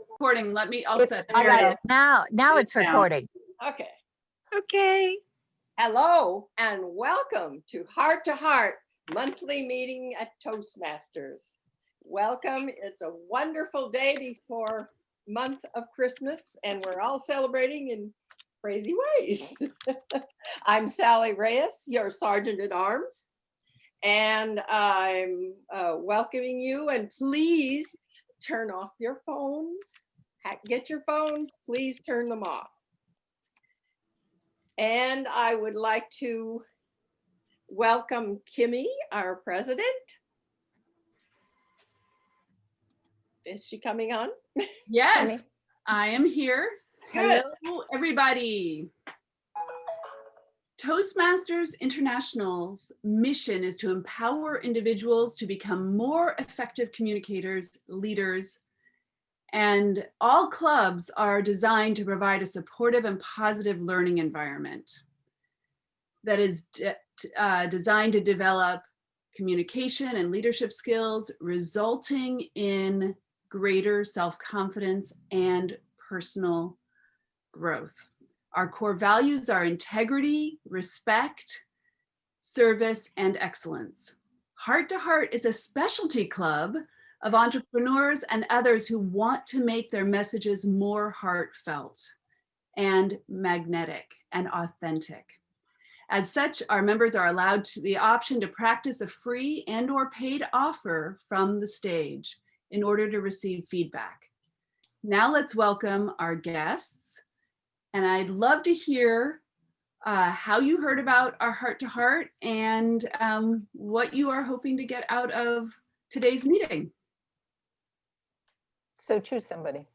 Recording. I'll set I got it. Now it's recording. Okay. Okay. Hello and welcome to Heart to Heart monthly meeting at Toastmasters. Welcome. It's a wonderful day before month of Christmas and we're all celebrating in crazy ways. I'm Sally Reyes, your Sergeant at Arms, and I'm welcoming you, and please turn off your phones. Get your phones, please turn them off. And I would like to welcome Kimmy, our president. Is she coming on? Yes, I am here. Good. Hello, everybody. Toastmasters International's mission is to empower individuals to become more effective communicators, leaders, and all clubs are designed to provide a supportive and positive learning environment that is designed to develop communication and leadership skills, resulting in greater self-confidence and personal growth. Our core values are integrity, respect, service, and excellence. Heart to Heart is a specialty club of entrepreneurs and others who want to make their messages more heartfelt and magnetic and authentic. As such, our members are allowed the option to practice a free and/or paid offer from the stage in order to receive feedback. Now let's welcome our guests. And I'd love to hear how you heard about our Heart to Heart and what you are hoping to get out of today's meeting. So choose somebody.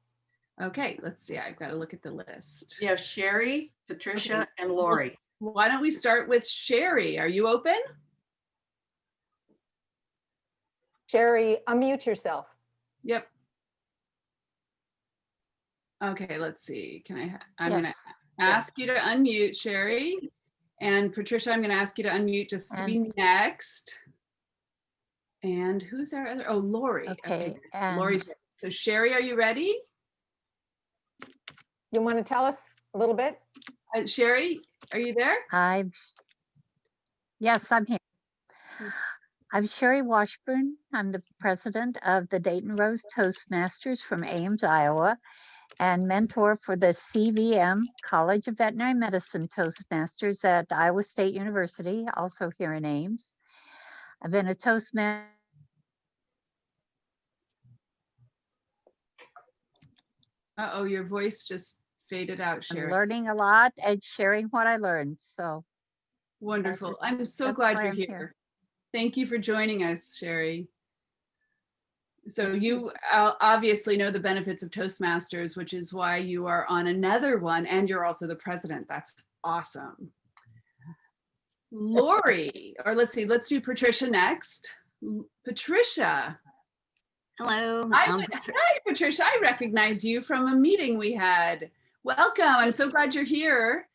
Okay, let's see. I've got to look at the list. You have Sherry, Patricia, and Lori. Why don't we start with Sherry? Are you open? Sherry, unmute yourself. Yep. Okay, let's see. I'm Yes. going to ask you to unmute, Sherry. And Patricia, I'm going to ask you to unmute just to be next. And who's our other? Oh, Lori. Okay. Lori's ready. So Sherry, are you ready? You want to tell us a little bit? Sherry, are you there? Yes, I'm here. I'm Sherry Washburn. I'm the president of the Dayton Rose Toastmasters from Ames, Iowa, and mentor for the CVM College of Veterinary Medicine Toastmasters at Iowa State University, also here in Ames. I've been a Toastmaster. Uh-oh, your voice just faded out, Sherry. I'm learning a lot and sharing what I learned. So wonderful. I'm so that's glad why you're I'm here. here. Thank you for joining us, Sherry. So you obviously know the benefits of Toastmasters, which is why you are on another one, and you're also the president. That's awesome. Lori, or let's see, let's do Patricia next. Patricia. Hello. Hi, Patricia. I recognize you from a meeting we had. Welcome. I'm so glad you're here.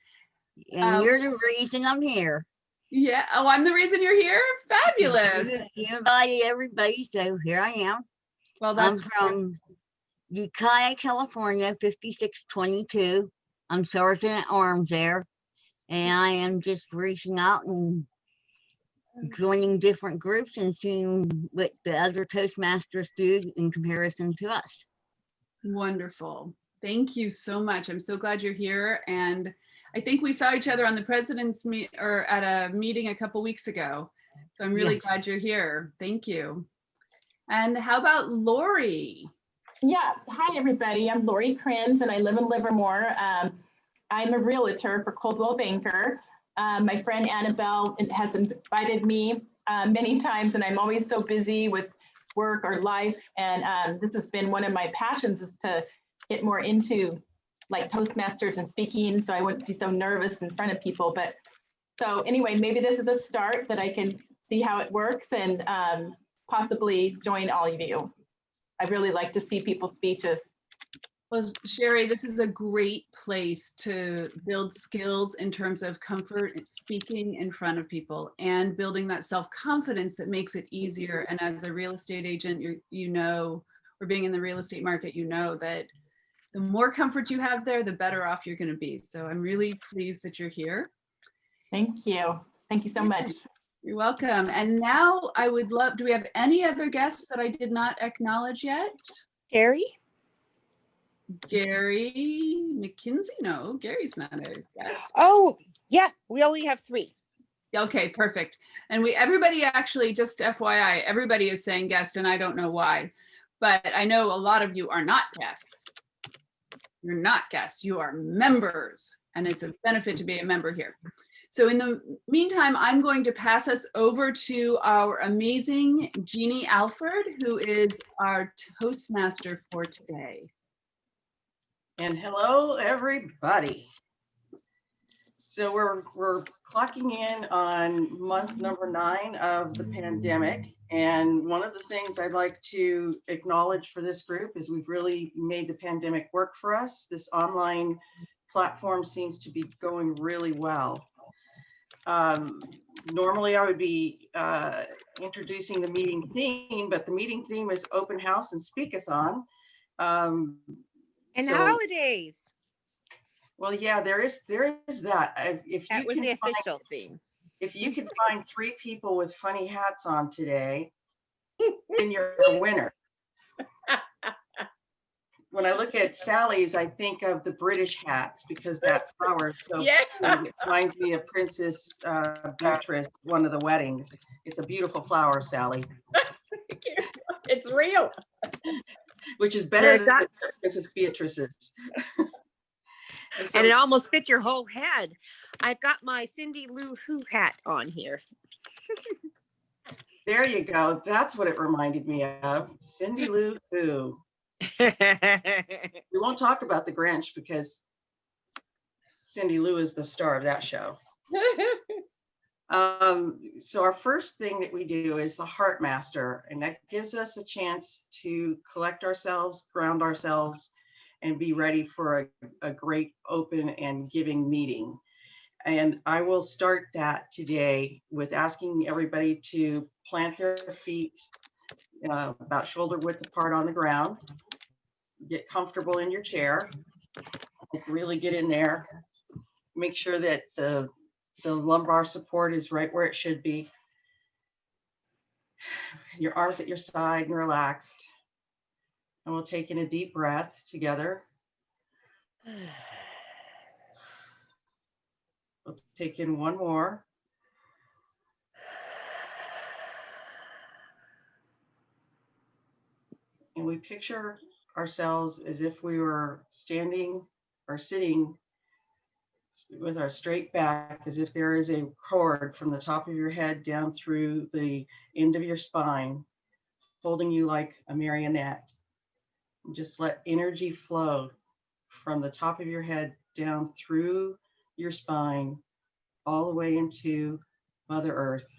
And you're the reason I'm here. Yeah. Oh, I'm the reason you're here? Fabulous. You invited everybody, so here I am. Well, that's I'm from Ukiah, California, 5622. I'm Sergeant at Arms there. And I am just reaching out and joining different groups and seeing what the other Toastmasters do in comparison to us. wonderful. Thank you so much. I'm so glad you're here. And I think we saw each other on the president's at a meeting a couple weeks ago. So I'm really glad you're here. Thank you. And how about Lori? Yeah, hi everybody. I'm Lori Krenz and I live in Livermore. I'm a realtor for Coldwell Banker. My friend Annabelle has invited me many times and I'm always so busy with work or life. And this has been one of my passions, is to get more into like Toastmasters and speaking, so I wouldn't be so nervous in front of people. But so anyway, maybe this is a start that I can see how it works and possibly join all of you. I really like to see people's speeches. Well, Sherry, this is a great place to build skills in terms of comfort speaking in front of people and building that self-confidence that makes it easier. And as a real estate agent, you know, or being in the real estate market, you know that the more comfort you have there, the better off you're going to be. So I'm really pleased that you're here. Thank you. Thank you so much. You're welcome. And now I would love, do we have any other guests that I did not acknowledge yet? Gary? Gary McKinsey? No, Gary's not a guest. Oh, yeah, we only have 3. Okay, perfect. And everybody actually, just FYI, everybody is saying guest and I don't know why, but I know a lot of you are not guests. You're not guests, you are members, and it's a benefit to be a member here. So in the meantime, I'm going to pass us over to our amazing Jeannie Alford, who is our Toastmaster for today. And hello, everybody. So we're clocking in on month number 9 of the pandemic. And one of the things I'd like to acknowledge for this group is we've really made the pandemic work for us. This online platform seems to be going really well. Normally I would be introducing the meeting theme, but the meeting theme is open house and speakathon. And So- holidays. Well, yeah, there is that. If That you was can the find, official theme. if you can find 3 people with funny hats on today, then you're a winner. When I look at Sally's, I think of the British hats because that flower is so Yeah. pretty. It reminds me of Princess Beatrice, one of the weddings. It's a beautiful flower, Sally, It's real. which is better There's that- than Princess Beatrice's. And so- And it almost fit your whole head. I've got my Cindy Lou Who hat on here. there you go. That's what it reminded me of. Cindy Lou Who. We won't talk about the Grinch because Cindy Lou is the star of that show. So our first thing that we do is the Heart Master, and that gives us a chance to collect ourselves, ground ourselves, and be ready for a great open and giving meeting. And I will start that today with asking everybody to plant their feet about shoulder width apart on the ground. Get comfortable in your chair, really get in there. Make sure that the lumbar support is right where it should be. Your arms at your side and relaxed. And we'll take in a deep breath together. We'll take in one more. And we picture ourselves as if we were standing or sitting with our straight back, as if there is a cord from the top of your head down through the end of your spine, holding you like a marionette. And just let energy flow from the top of your head down through your spine, all the way into Mother Earth,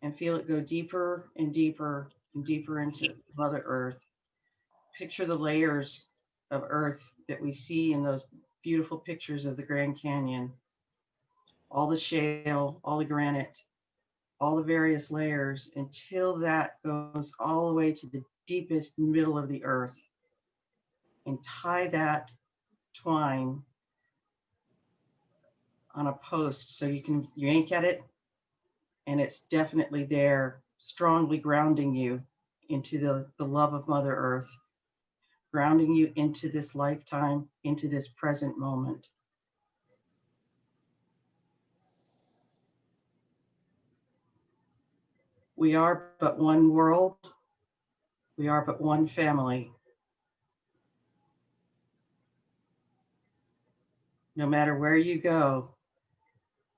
and feel it go deeper and deeper and deeper into Mother Earth. Picture the layers of earth that we see in those beautiful pictures of the Grand Canyon. All the shale, all the granite, all the various layers, until that goes all the way to the deepest middle of the earth. And tie that twine on a post so you yank at it, and it's definitely there, strongly grounding you into the love of Mother Earth, grounding you into this lifetime, into this present moment. We are but one world. We are but one family. No matter where you go,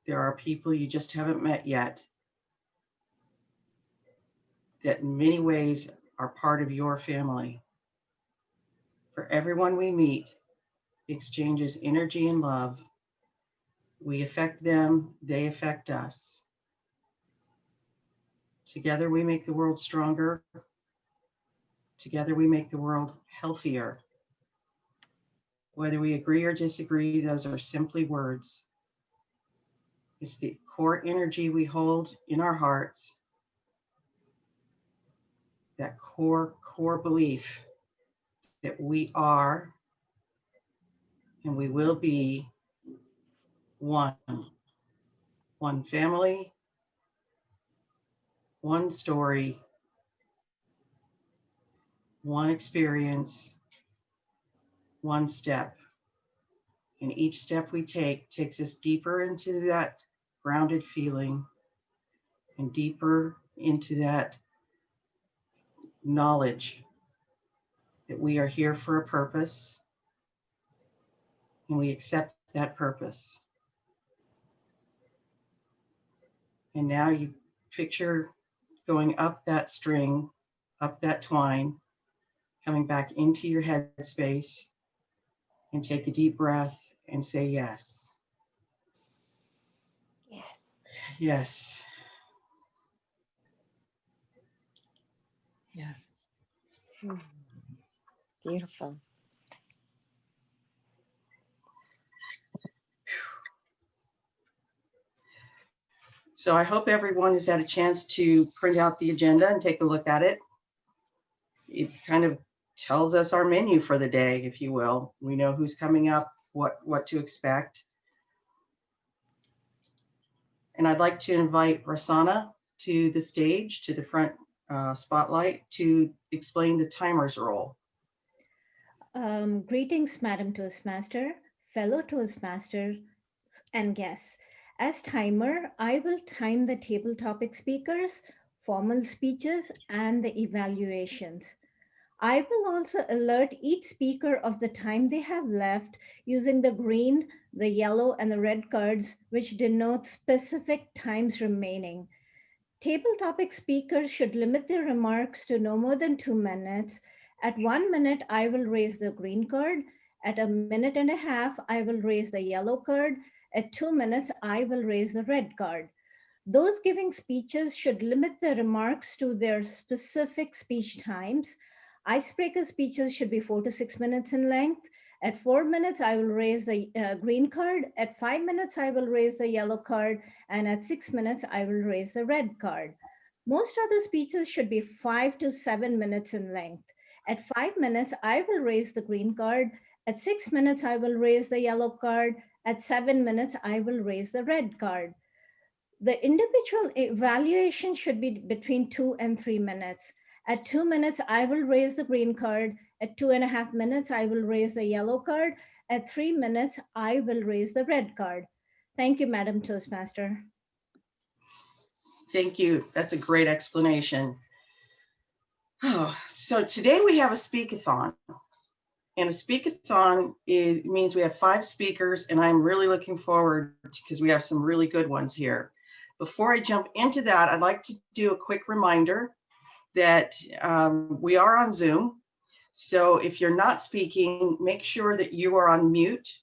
there are people you just haven't met yet that in many ways are part of your family. For everyone we meet exchanges energy and love. We affect them, they affect us. Together we make the world stronger. Together we make the world healthier. Whether we agree or disagree, those are simply words. It's the core energy we hold in our hearts, that core belief that we are and we will be one family, one story, one experience, one step. And each step we take takes us deeper into that grounded feeling and deeper into that knowledge that we are here for a purpose, and we accept that purpose. And now you picture going up that string, up that twine, coming back into your head space, and take a deep breath and say yes. Yes. Yes. Yes. Beautiful. So I hope everyone has had a chance to print out the agenda and take a look at it. It kind of tells us our menu for the day, if you will. We know who's coming up, what to expect. And I'd like to invite Rosanna to the stage, to the front spotlight, to explain the timer's role. Greetings, Madam Toastmaster, fellow Toastmasters, and guests. As timer, I will time the table topic speakers, formal speeches, and the evaluations. I will also alert each speaker of the time they have left using the green, the yellow, and the red cards, which denote specific times remaining. Table topic speakers should limit their remarks to no more than 2 minutes. At 1 minute, I will raise the green card. At 1.5 minutes, I will raise the yellow card. At 2 minutes, I will raise the red card. Those giving speeches should limit their remarks to their specific speech times. Icebreaker speeches should be 4 to 6 minutes in length. At 4 minutes, I will raise the green card. At 5 minutes, I will raise the yellow card. And at 6 minutes, I will raise the red card. Most other speeches should be 5 to 7 minutes in length. At 5 minutes, I will raise the green card. At 6 minutes, I will raise the yellow card. At 7 minutes, I will raise the red card. The individual evaluation should be between 2 and 3 minutes. At 2 minutes, I will raise the green card. At 2.5 minutes, I will raise the yellow card. At 3 minutes, I will raise the red card. Thank you, Madam Toastmaster. Thank you. That's a great explanation. Oh, so today we have a speakathon. And a speakathon means we have 5 speakers, and I'm really looking forward because we have some really good ones here. Before I jump into that, I'd like to do a quick reminder that we are on Zoom. So if you're not speaking, make sure that you are on mute.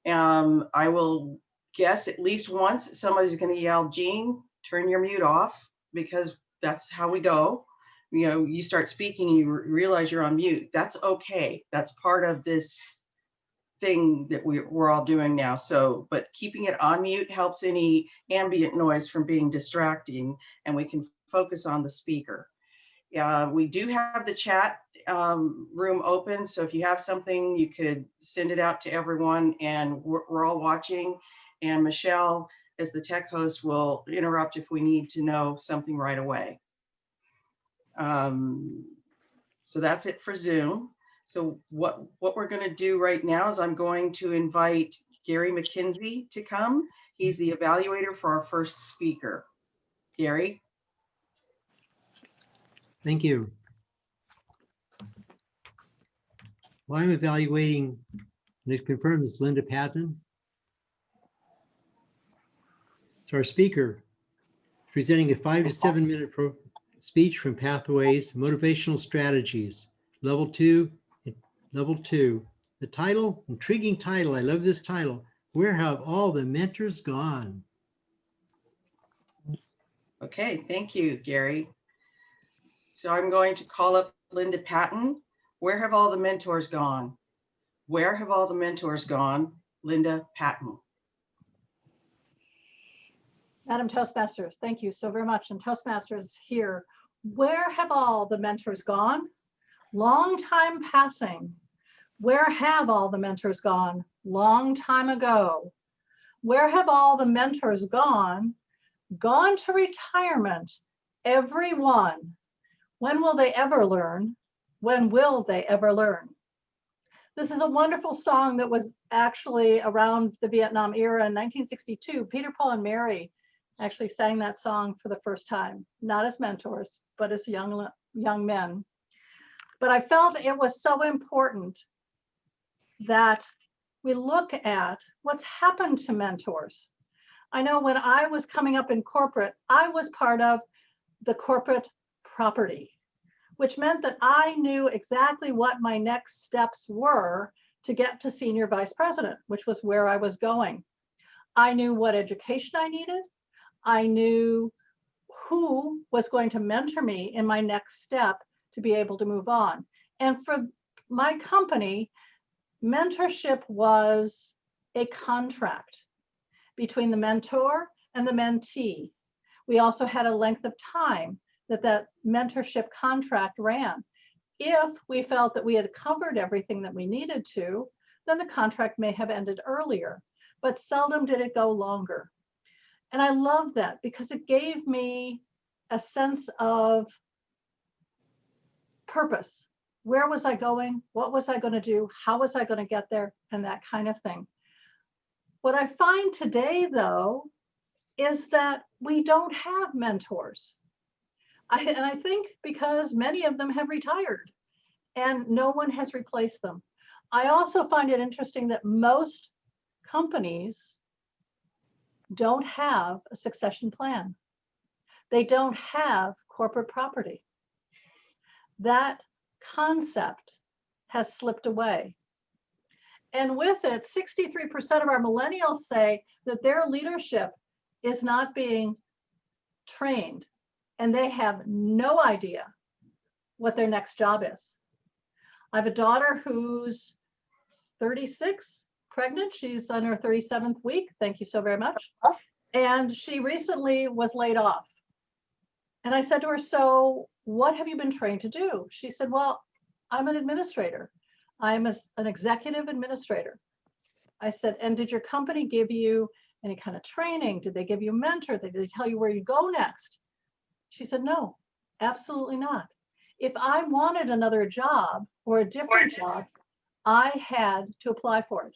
I will guess at least once somebody's going to yell, "Jean, turn your mute off," because that's how we go. You know, you start speaking and you realize you're on mute. That's okay. That's part of this thing that we're all doing now. So, but keeping it on mute helps any ambient noise from being distracting, and we can focus on the speaker. We do have the chat room open. So if you have something, you could send it out to everyone, and we're all watching. And Michelle, as the tech host, will interrupt if we need to know something right away. So that's it for Zoom. So what we're going to do right now is I'm going to invite Gary McKenzie to come. He's the evaluator for our first speaker. Gary. Thank you. Well, I'm evaluating, and to confirm this, Linda Patton. So our speaker is presenting a 5 to 7 minute speech from Pathways, Motivational Strategies, Level 2. The title, intriguing title, I love this title, Where Have All the Mentors Gone? Okay, thank you, Gary. So I'm going to call up Linda Patton. Where have all the mentors gone? Where have all the mentors gone? Linda Patton. Madam Toastmasters, thank you so very much. And Toastmasters here, where have all the mentors gone? Long time passing. Where have all the mentors gone? Long time ago. Where have all the mentors gone? Gone to retirement, every one. When will they ever learn? When will they ever learn? This is a wonderful song that was actually around the Vietnam era in 1962. Peter, Paul, and Mary actually sang that song for the first time, not as mentors, but as young men. But I felt it was so important that we look at what's happened to mentors. I know when I was coming up in corporate, I was part of the corporate property, which meant that I knew exactly what my next steps were to get to senior vice president, which was where I was going. I knew what education I needed. I knew who was going to mentor me in my next step to be able to move on. And for my company, mentorship was a contract between the mentor and the mentee. We also had a length of time that mentorship contract ran. If we felt that we had covered everything that we needed to, then the contract may have ended earlier, but seldom did it go longer. And I love that because it gave me a sense of purpose. Where was I going? What was I going to do? How was I going to get there? And that kind of thing. What I find today, though, is that we don't have mentors. And I think because many of them have retired and no one has replaced them. I also find it interesting that most companies don't have a succession plan. They don't have corporate property. That concept has slipped away. And with it, 63% of our millennials say that their leadership is not being trained and they have no idea what their next job is. I have a daughter who's 36, pregnant. She's on her 37th week. Thank you so very much. And she recently was laid off. And I said to her, so what have you been trained to do? She said, well, I'm an administrator. I'm an executive administrator. I said, and did your company give you any kind of training? Did they give you a mentor? Did they tell you where you go next? She said, no, absolutely not. If I wanted another job or a different job, I had to apply for it.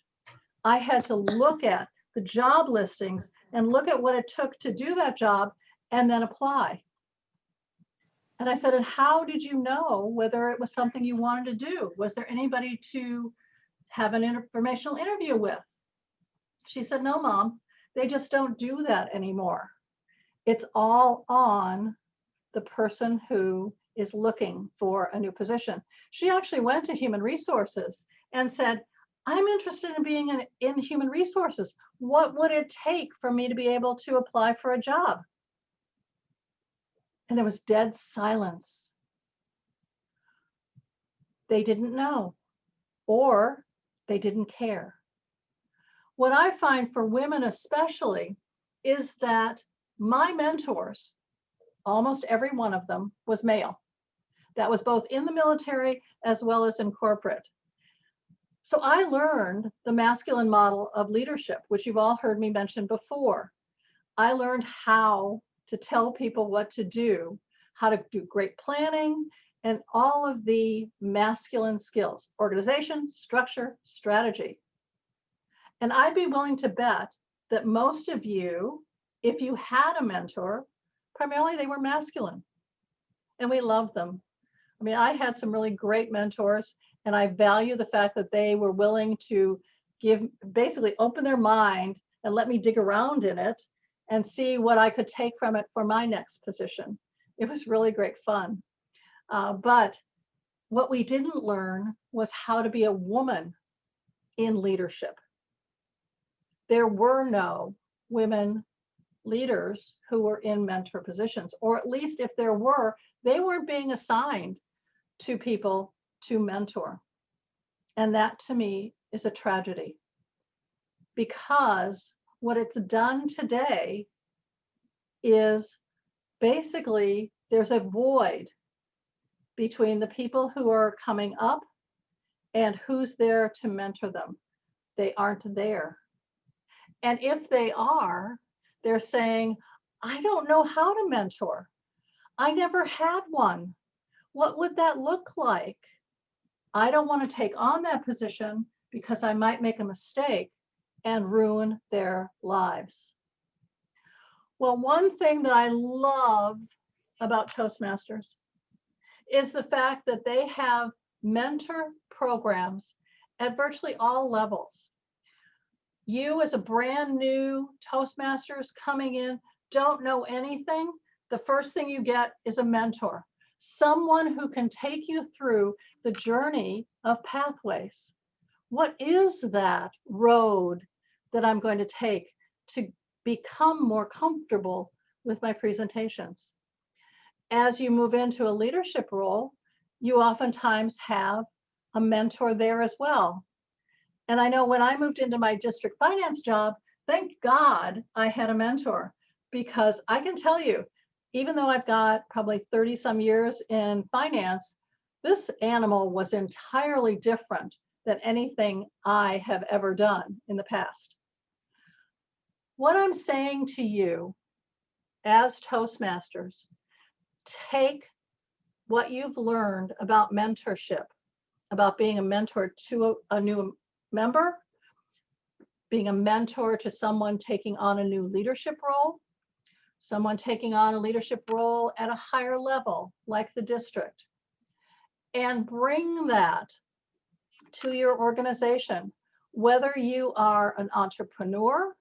I had to look at the job listings and look at what it took to do that job and then apply. And I said, and how did you know whether it was something you wanted to do? Was there anybody to have an informational interview with? She said, no, Mom, they just don't do that anymore. It's all on the person who is looking for a new position. She actually went to human resources and said, I'm interested in being in human resources. What would it take for me to be able to apply for a job? And there was dead silence. They didn't know, or they didn't care. What I find for women especially is that my mentors, almost every one of them, was male. That was both in the military as well as in corporate. So I learned the masculine model of leadership, which you've all heard me mention before. I learned how to tell people what to do, how to do great planning, and all of the masculine skills, organization, structure, strategy. And I'd be willing to bet that most of you, if you had a mentor, primarily they were masculine, and we love them. I mean, I had some really great mentors, and I value the fact that they were willing to basically open their mind and let me dig around in it and see what I could take from it for my next position. It was really great fun. But what we didn't learn was how to be a woman in leadership. There were no women leaders who were in mentor positions, or at least if there were, they weren't being assigned to people to mentor. And that to me is a tragedy, because what it's done today is basically there's a void between the people who are coming up and who's there to mentor them. They aren't there. And if they are, they're saying, I don't know how to mentor. I never had one. What would that look like? I don't want to take on that position because I might make a mistake and ruin their lives. Well, one thing that I love about Toastmasters is the fact that they have mentor programs at virtually all levels. You as a brand new Toastmasters coming in, don't know anything, the first thing you get is a mentor, someone who can take you through the journey of pathways. What is that road that I'm going to take to become more comfortable with my presentations? As you move into a leadership role, you oftentimes have a mentor there as well. And I know when I moved into my district finance job, thank God I had a mentor, because I can tell you, even though I've got probably 30 some years in finance, this animal was entirely different than anything I have ever done in the past. What I'm saying to you as Toastmasters, take what you've learned about mentorship, about being a mentor to a new member, being a mentor to someone taking on a new leadership role, someone taking on a leadership role at a higher level, like the district, and bring that to your organization. Whether you are an entrepreneur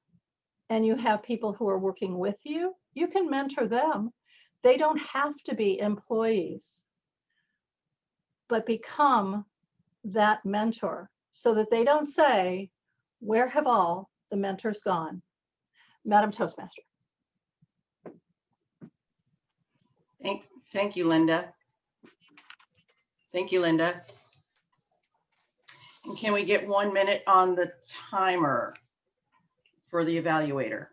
and you have people who are working with you, you can mentor them. They don't have to be employees, but become that mentor so that they don't say, where have all the mentors gone? Madam Toastmaster. Thank you, Linda. Thank you, Linda. And can we get 1 minute on the timer for the evaluator?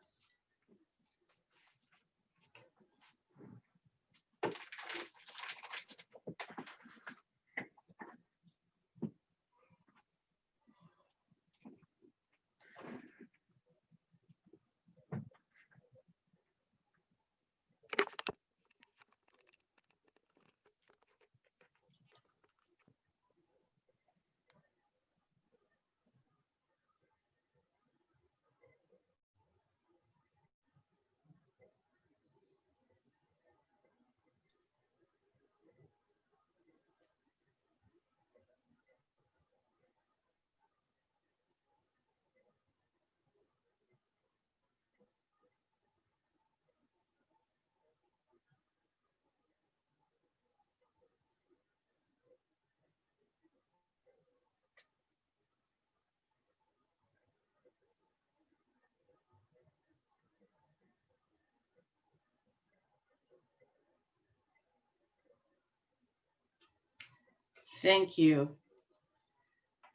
Thank you.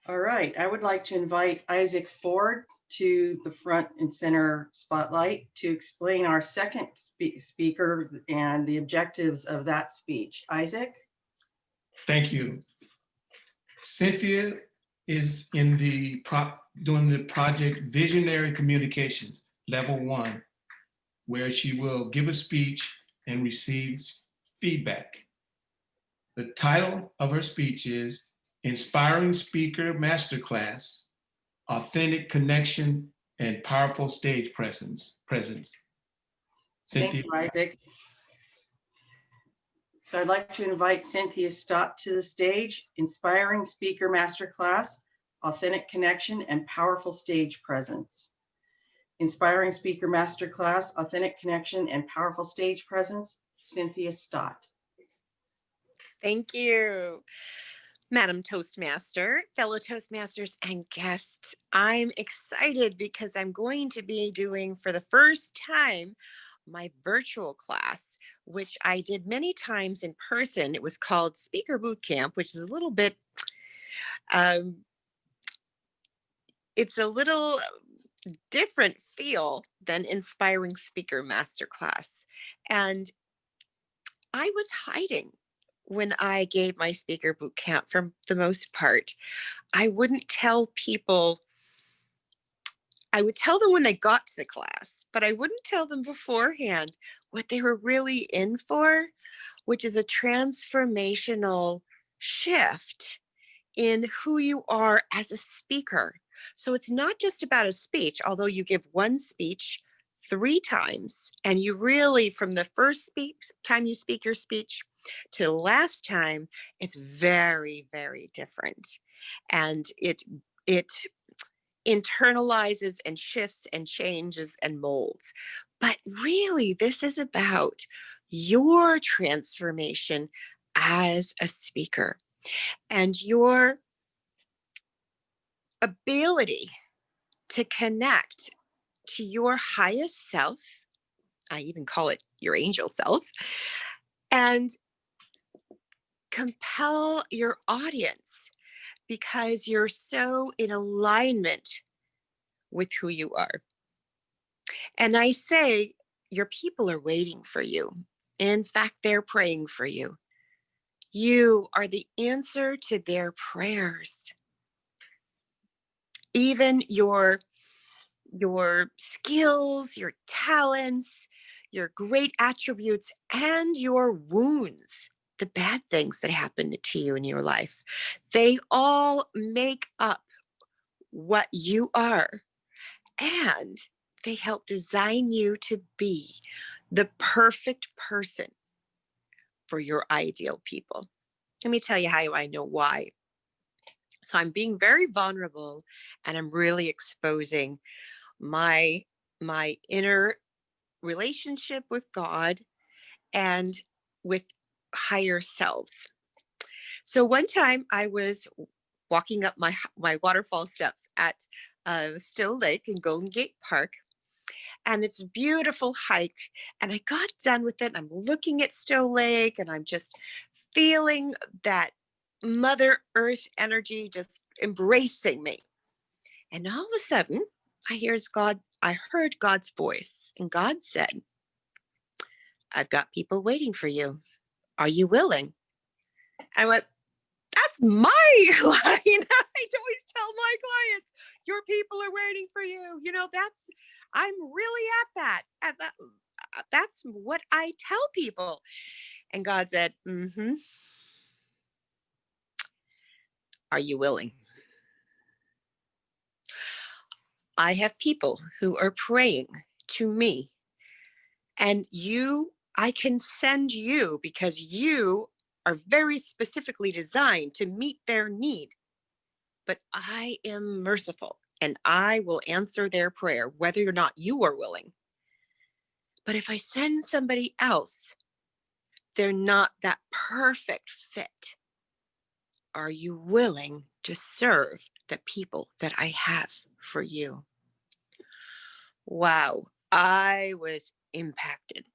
All right, I would like to invite Isaac Ford to the front and center spotlight to explain our second speaker and the objectives of that speech. Isaac? Thank you. Cynthia is in the doing the project Visionary Communications, Level 1, where she will give a speech and receive feedback. The title of her speech is Inspiring Speaker Masterclass, Authentic Connection and Powerful Stage Presence. Thank you, Isaac. So I'd like to invite Cynthia Stott to the stage. Inspiring Speaker Masterclass, Authentic Connection and Powerful Stage Presence. Inspiring Speaker Masterclass, Authentic Connection and Powerful Stage Presence, Cynthia Stott. Thank you. Madam Toastmaster, fellow Toastmasters and guests, I'm excited because I'm going to be doing for the first time my virtual class, which I did many times in person. It was called Speaker Boot Camp, which is a little bit it's a little different feel than Inspiring Speaker Masterclass. And I was hiding when I gave my speaker boot camp for the most part. I wouldn't tell people. I would tell them when they got to the class, but I wouldn't tell them beforehand what they were really in for, which is a transformational shift in who you are as a speaker. So it's not just about a speech, although you give one speech 3 times, and you really, from the first time you speak your speech to the last time, it's very, very different. And it internalizes and shifts and changes and molds. But really, this is about your transformation as a speaker and your ability to connect to your highest self. I even call it your angel self, and compel your audience because you're so in alignment with who you are. And I say, your people are waiting for you. In fact, they're praying for you. You are the answer to their prayers. Even your skills, your talents, your great attributes, and your wounds, the bad things that happened to you in your life, they all make up what you are. And they help design you to be the perfect person for your ideal people. Let me tell you how I know why. So I'm being very vulnerable, and I'm really exposing my inner relationship with God and with higher selves. So one time I was walking up my waterfall steps at Still Lake in Golden Gate Park, and it's a beautiful hike. And I got done with it. And I'm looking at Still Lake, and I'm just feeling that Mother Earth energy just embracing me. And all of a sudden, I heard God's voice, and God said, "I've got people waiting for you. Are you willing?" I went, "That's my line." I always tell my clients, your people are waiting for you. I'm really at that. That's what I tell people. And God said, "Are you willing?" I have people who are praying to me, and I can send you because you are very specifically designed to meet their need. But I am merciful, and I will answer their prayer, whether or not you are willing. But if I send somebody else, they're not that perfect fit. Are you willing to serve the people that I have for you? Wow, I was impacted.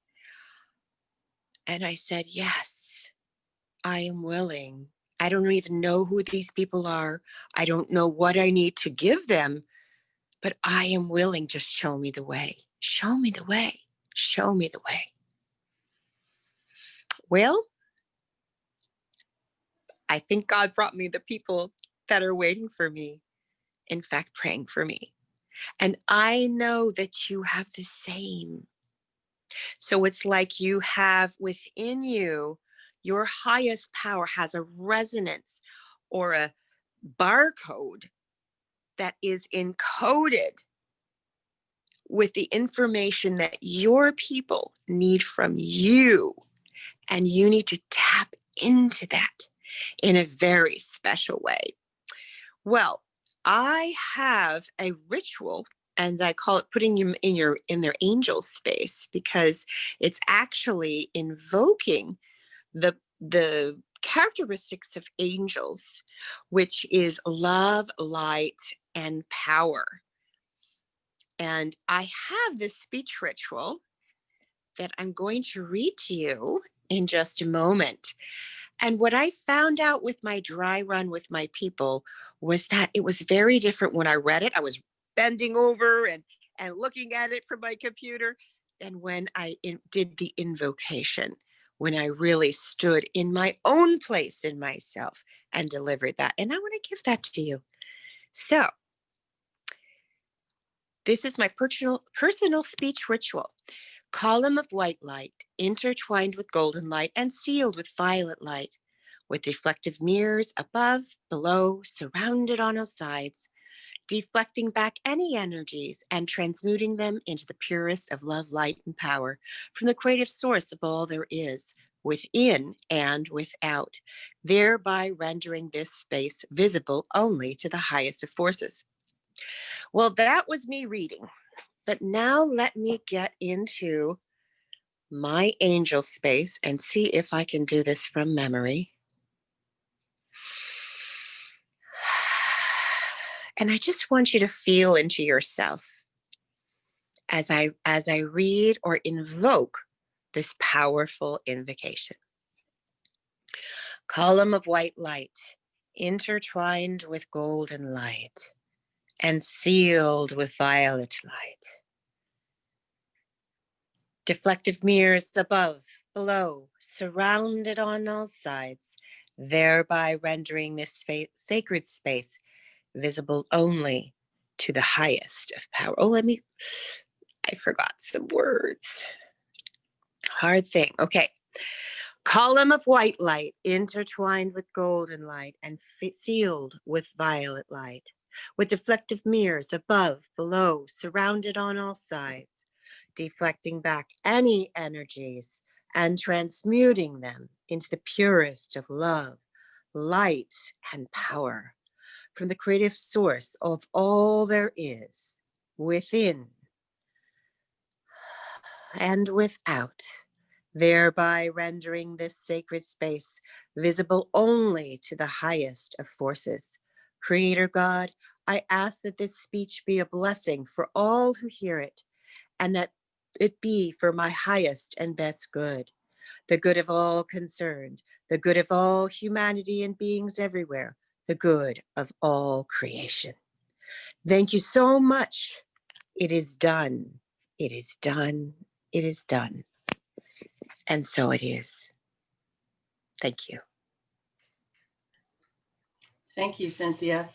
And I said, yes, I am willing. I don't even know who these people are. I don't know what I need to give them, but I am willing. Just show me the way. Show me the way. Show me the way. Well, I think God brought me the people that are waiting for me, in fact, praying for me. And I know that you have the same. So it's like you have within you, your highest power has a resonance or a barcode that is encoded with the information that your people need from you. And you need to tap into that in a very special way. Well, I have a ritual, and I call it putting you in their angel space, because it's actually invoking the characteristics of angels, which is love, light, and power. And I have this speech ritual that I'm going to read to you in just a moment. And what I found out with my dry run with my people was that it was very different when I read it. I was bending over and looking at it from my computer. And when I did the invocation, when I really stood in my own place in myself and delivered that. And I want to give that to you. So this is my personal speech ritual. Column of white light, intertwined with golden light and sealed with violet light, with reflective mirrors above, below, surrounded on all sides, deflecting back any energies and transmuting them into the purest of love, light, and power from the creative source of all there is, within and without, thereby rendering this space visible only to the highest of forces. Well, that was me reading, but now let me get into my angel space and see if I can do this from memory. And I just want you to feel into yourself as I read or invoke this powerful invocation. Column of white light, intertwined with golden light and sealed with violet light. Deflective mirrors above, below, surrounded on all sides, thereby rendering this sacred space visible only to the highest of power. Oh, I forgot some words. Hard thing. Okay. Column of white light intertwined with golden light and sealed with violet light, with deflective mirrors above, below, surrounded on all sides, deflecting back any energies and transmuting them into the purest of love, light, and power from the creative source of all there is, within and without, thereby rendering this sacred space visible only to the highest of forces. Creator God, I ask that this speech be a blessing for all who hear it, and that it be for my highest and best good, the good of all concerned, the good of all humanity and beings everywhere, the good of all creation. Thank you so much. It is done. It is done. It is done. And so it is. Thank you. Thank you, Cynthia.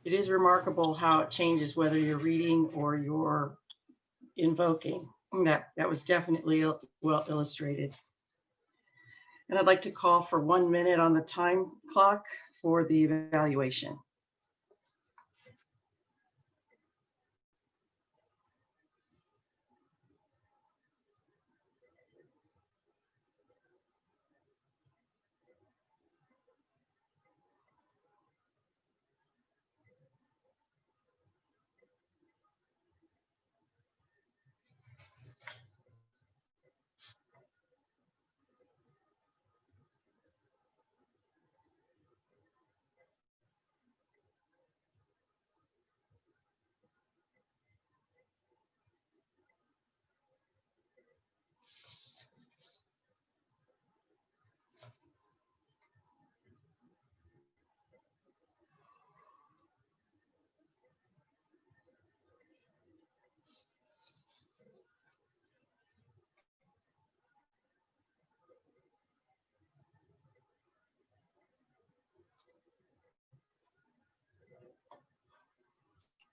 It is remarkable how it changes whether you're reading or you're invoking. That was definitely well illustrated. And I'd like to call for 1 minute on the time clock for the evaluation.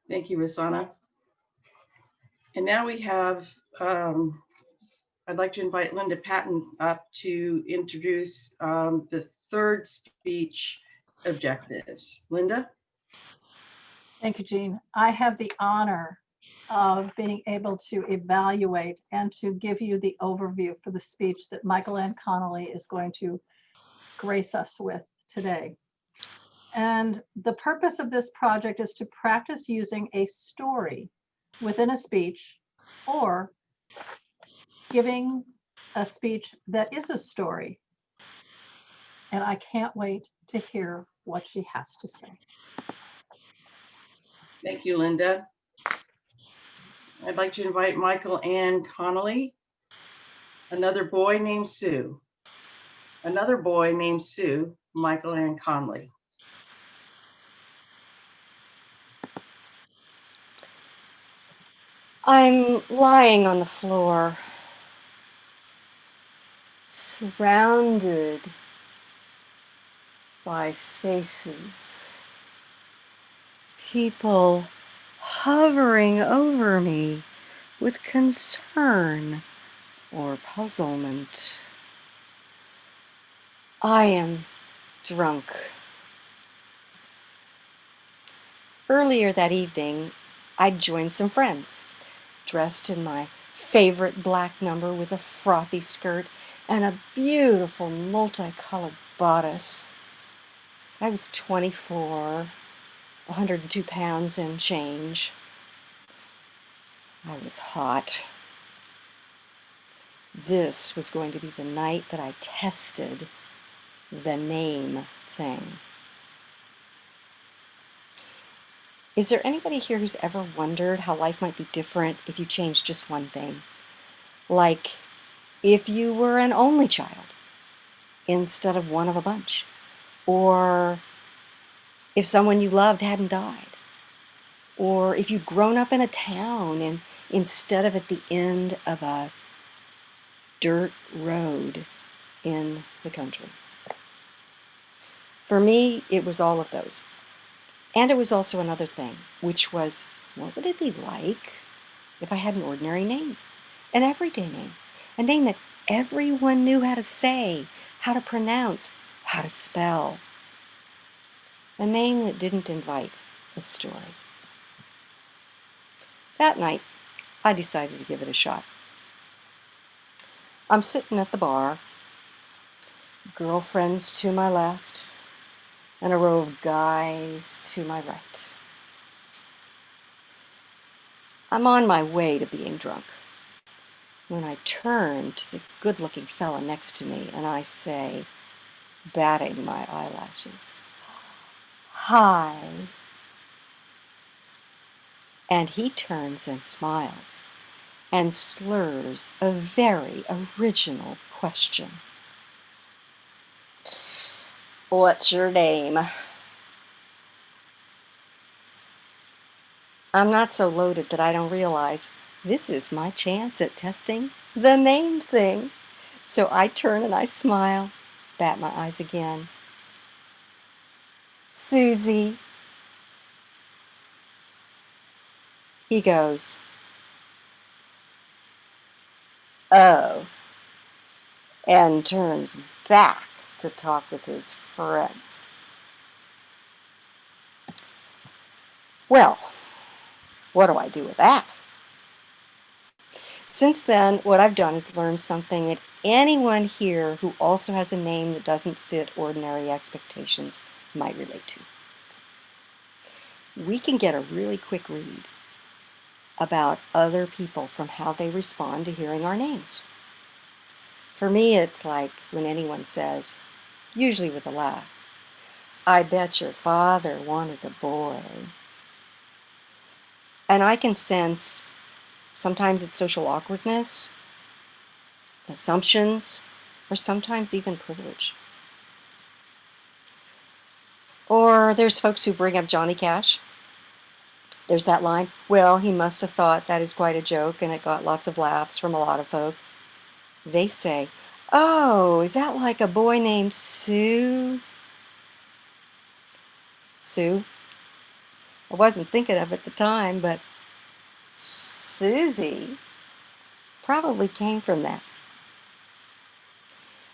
Thank you, Rosanna. And now we have, I'd like to invite Linda Patton up to introduce the third speech objectives. Linda? Thank you, Jean. I have the honor of being able to evaluate and to give you the overview for the speech that Michael Ann Connolly is going to grace us with today. And the purpose of this project is to practice using a story within a speech or giving a speech that is a story. And I can't wait to hear what she has to say. Thank you, Linda. I'd like to invite Michael Ann Connolly. Another boy named Sue. Another boy named Sue Michael Ann Conley. I'm lying on the floor, surrounded by faces, people hovering over me with concern or puzzlement. I am drunk. Earlier that evening, I'd joined some friends, dressed in my favorite black number with a frothy skirt and a beautiful multicolored bodice. I was 24, 102 pounds and change. I was hot. This was going to be the night that I tested the name thing. Is there anybody here who's ever wondered how life might be different if you changed just one thing? Like if you were an only child instead of one of a bunch, or if someone you loved hadn't died, or if you'd grown up in a town and instead of at the end of a dirt road in the country. For me, it was all of those. And it was also another thing, which was, what would it be like if I had an ordinary name, an everyday name, a name that everyone knew how to say, how to pronounce, how to spell, a name that didn't invite a story. That night, I decided to give it a shot. I'm sitting at the bar, girlfriends to my left, and a row of guys to my right. I'm on my way to being drunk when I turn to the good-looking fella next to me and I say, batting my eyelashes, "Hi." And he turns and smiles and slurs a very original question. "What's your name?" I'm not so loaded that I don't realize this is my chance at testing the name thing. So I turn and I smile, bat my eyes again. "Susie." He goes, "Oh," and turns back to talk with his friends. Well, what do I do with that? Since then, what I've done is learn something that anyone here who also has a name that doesn't fit ordinary expectations might relate to. We can get a really quick read about other people from how they respond to hearing our names. For me, it's like when anyone says, usually with a laugh, "I bet your father wanted a boy." And I can sense sometimes it's social awkwardness, assumptions, or sometimes even privilege. Or there's folks who bring up Johnny Cash. There's that line, "Well, he must have thought that is quite a joke," and it got lots of laughs from a lot of folk. They say, "Oh, is that like a boy named Sue?" Sue? I wasn't thinking of it at the time, but Susie probably came from that.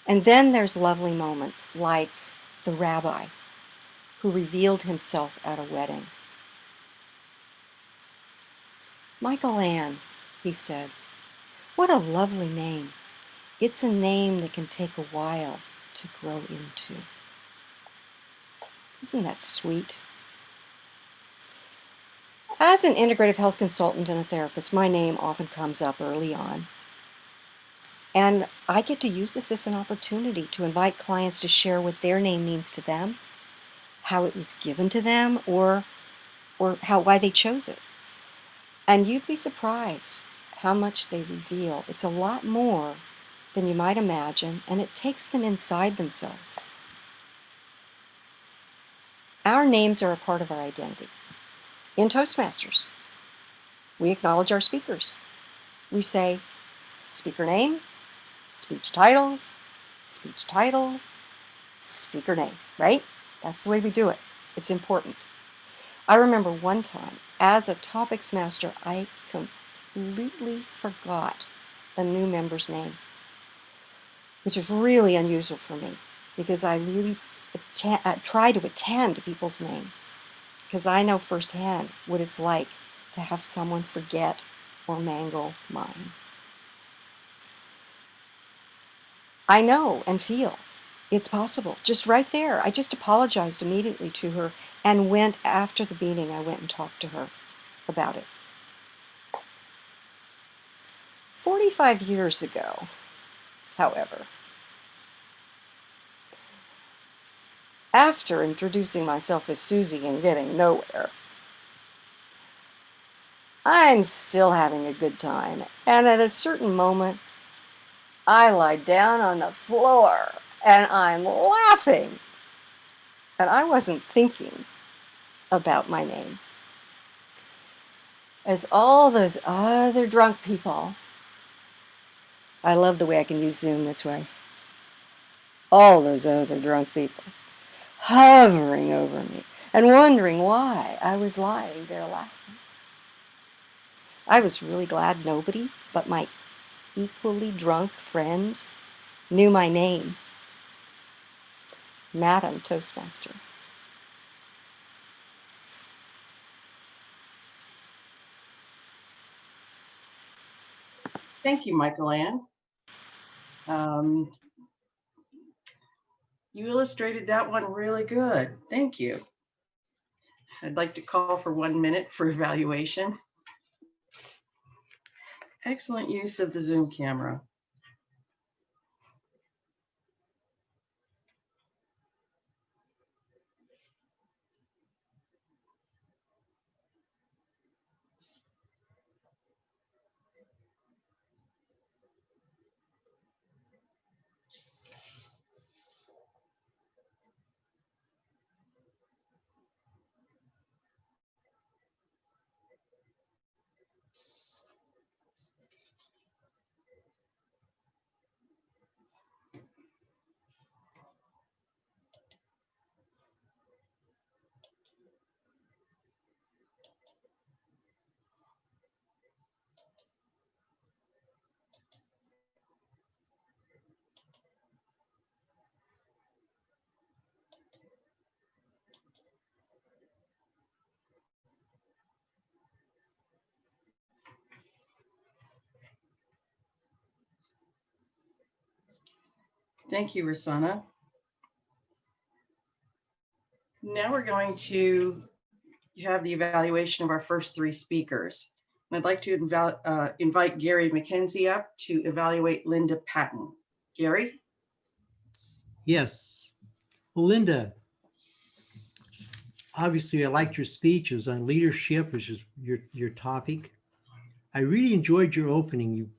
And then there's lovely moments like the rabbi who revealed himself at a wedding. "Michael Ann," he said, "what a lovely name. It's a name that can take a while to grow into." Isn't that sweet? As an integrative health consultant and a therapist, my name often comes up early on. And I get to use this as an opportunity to invite clients to share what their name means to them, how it was given to them, or why they chose it. And you'd be surprised how much they reveal. It's a lot more than you might imagine, and it takes them inside themselves. Our names are a part of our identity. In Toastmasters, we acknowledge our speakers. We say speaker name, speech title, speaker name, right? That's the way we do it. It's important. I remember one time, as a topics master, I completely forgot a new member's name, which is really unusual for me because I really try to attend to people's names because I know firsthand what it's like to have someone forget or mangle mine. I know and feel it's possible, just right there. I just apologized immediately to her and went after the meeting. I went and talked to her about it. 45 years ago, however, after introducing myself as Susie and getting nowhere, I'm still having a good time, and at a certain moment, I lie down on the floor and I'm laughing. And I wasn't thinking about my name. As all those other drunk people, I love the way I can use Zoom this way. All those other drunk people hovering over me and wondering why I was lying there laughing. I was really glad nobody but my equally drunk friends knew my name, Madam Toastmaster. Thank you, Michael Ann. You illustrated that one really good. Thank you. I'd like to call for 1 minute for evaluation. Excellent use of the Zoom camera. Thank you, Rosanna. Now we're going to have the evaluation of our first 3 speakers. And I'd like to invite Gary McKenzie up to evaluate Linda Patton. Gary? Yes. Well, Linda, obviously I liked your speech. It was on leadership, which is your topic. I really enjoyed your opening. You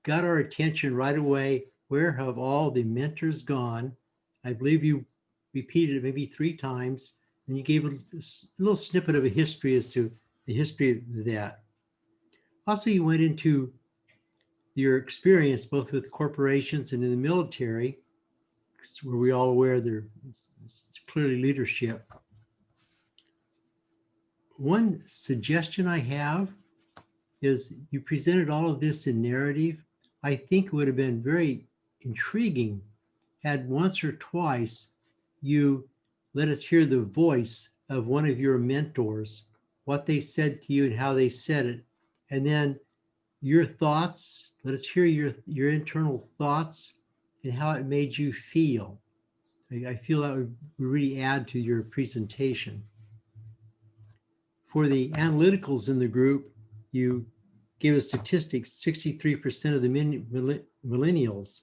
got our attention right away. Where have all the mentors gone? I believe you repeated it maybe 3 times, and you gave a little snippet of a history as to the history of that. Also, you went into your experience both with corporations and in the military, where we all aware there's clearly leadership. One suggestion I have is you presented all of this in narrative. I think it would have been very intriguing had once or twice you let us hear the voice of one of your mentors, what they said to you and how they said it, and then your thoughts. Let us hear your internal thoughts and how it made you feel. I feel that would really add to your presentation. For the analyticals in the group, you gave us statistics, 63% of the millennials.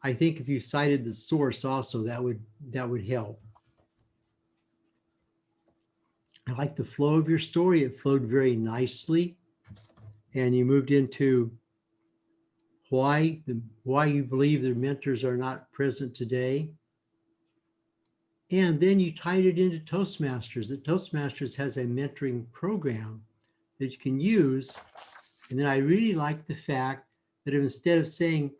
I think if you cited the source also, that would help. I like the flow of your story. It flowed very nicely. And you moved into why you believe their mentors are not present today. And then you tied it into Toastmasters. That Toastmasters has a mentoring program that you can use. And then I really like the fact that instead of saying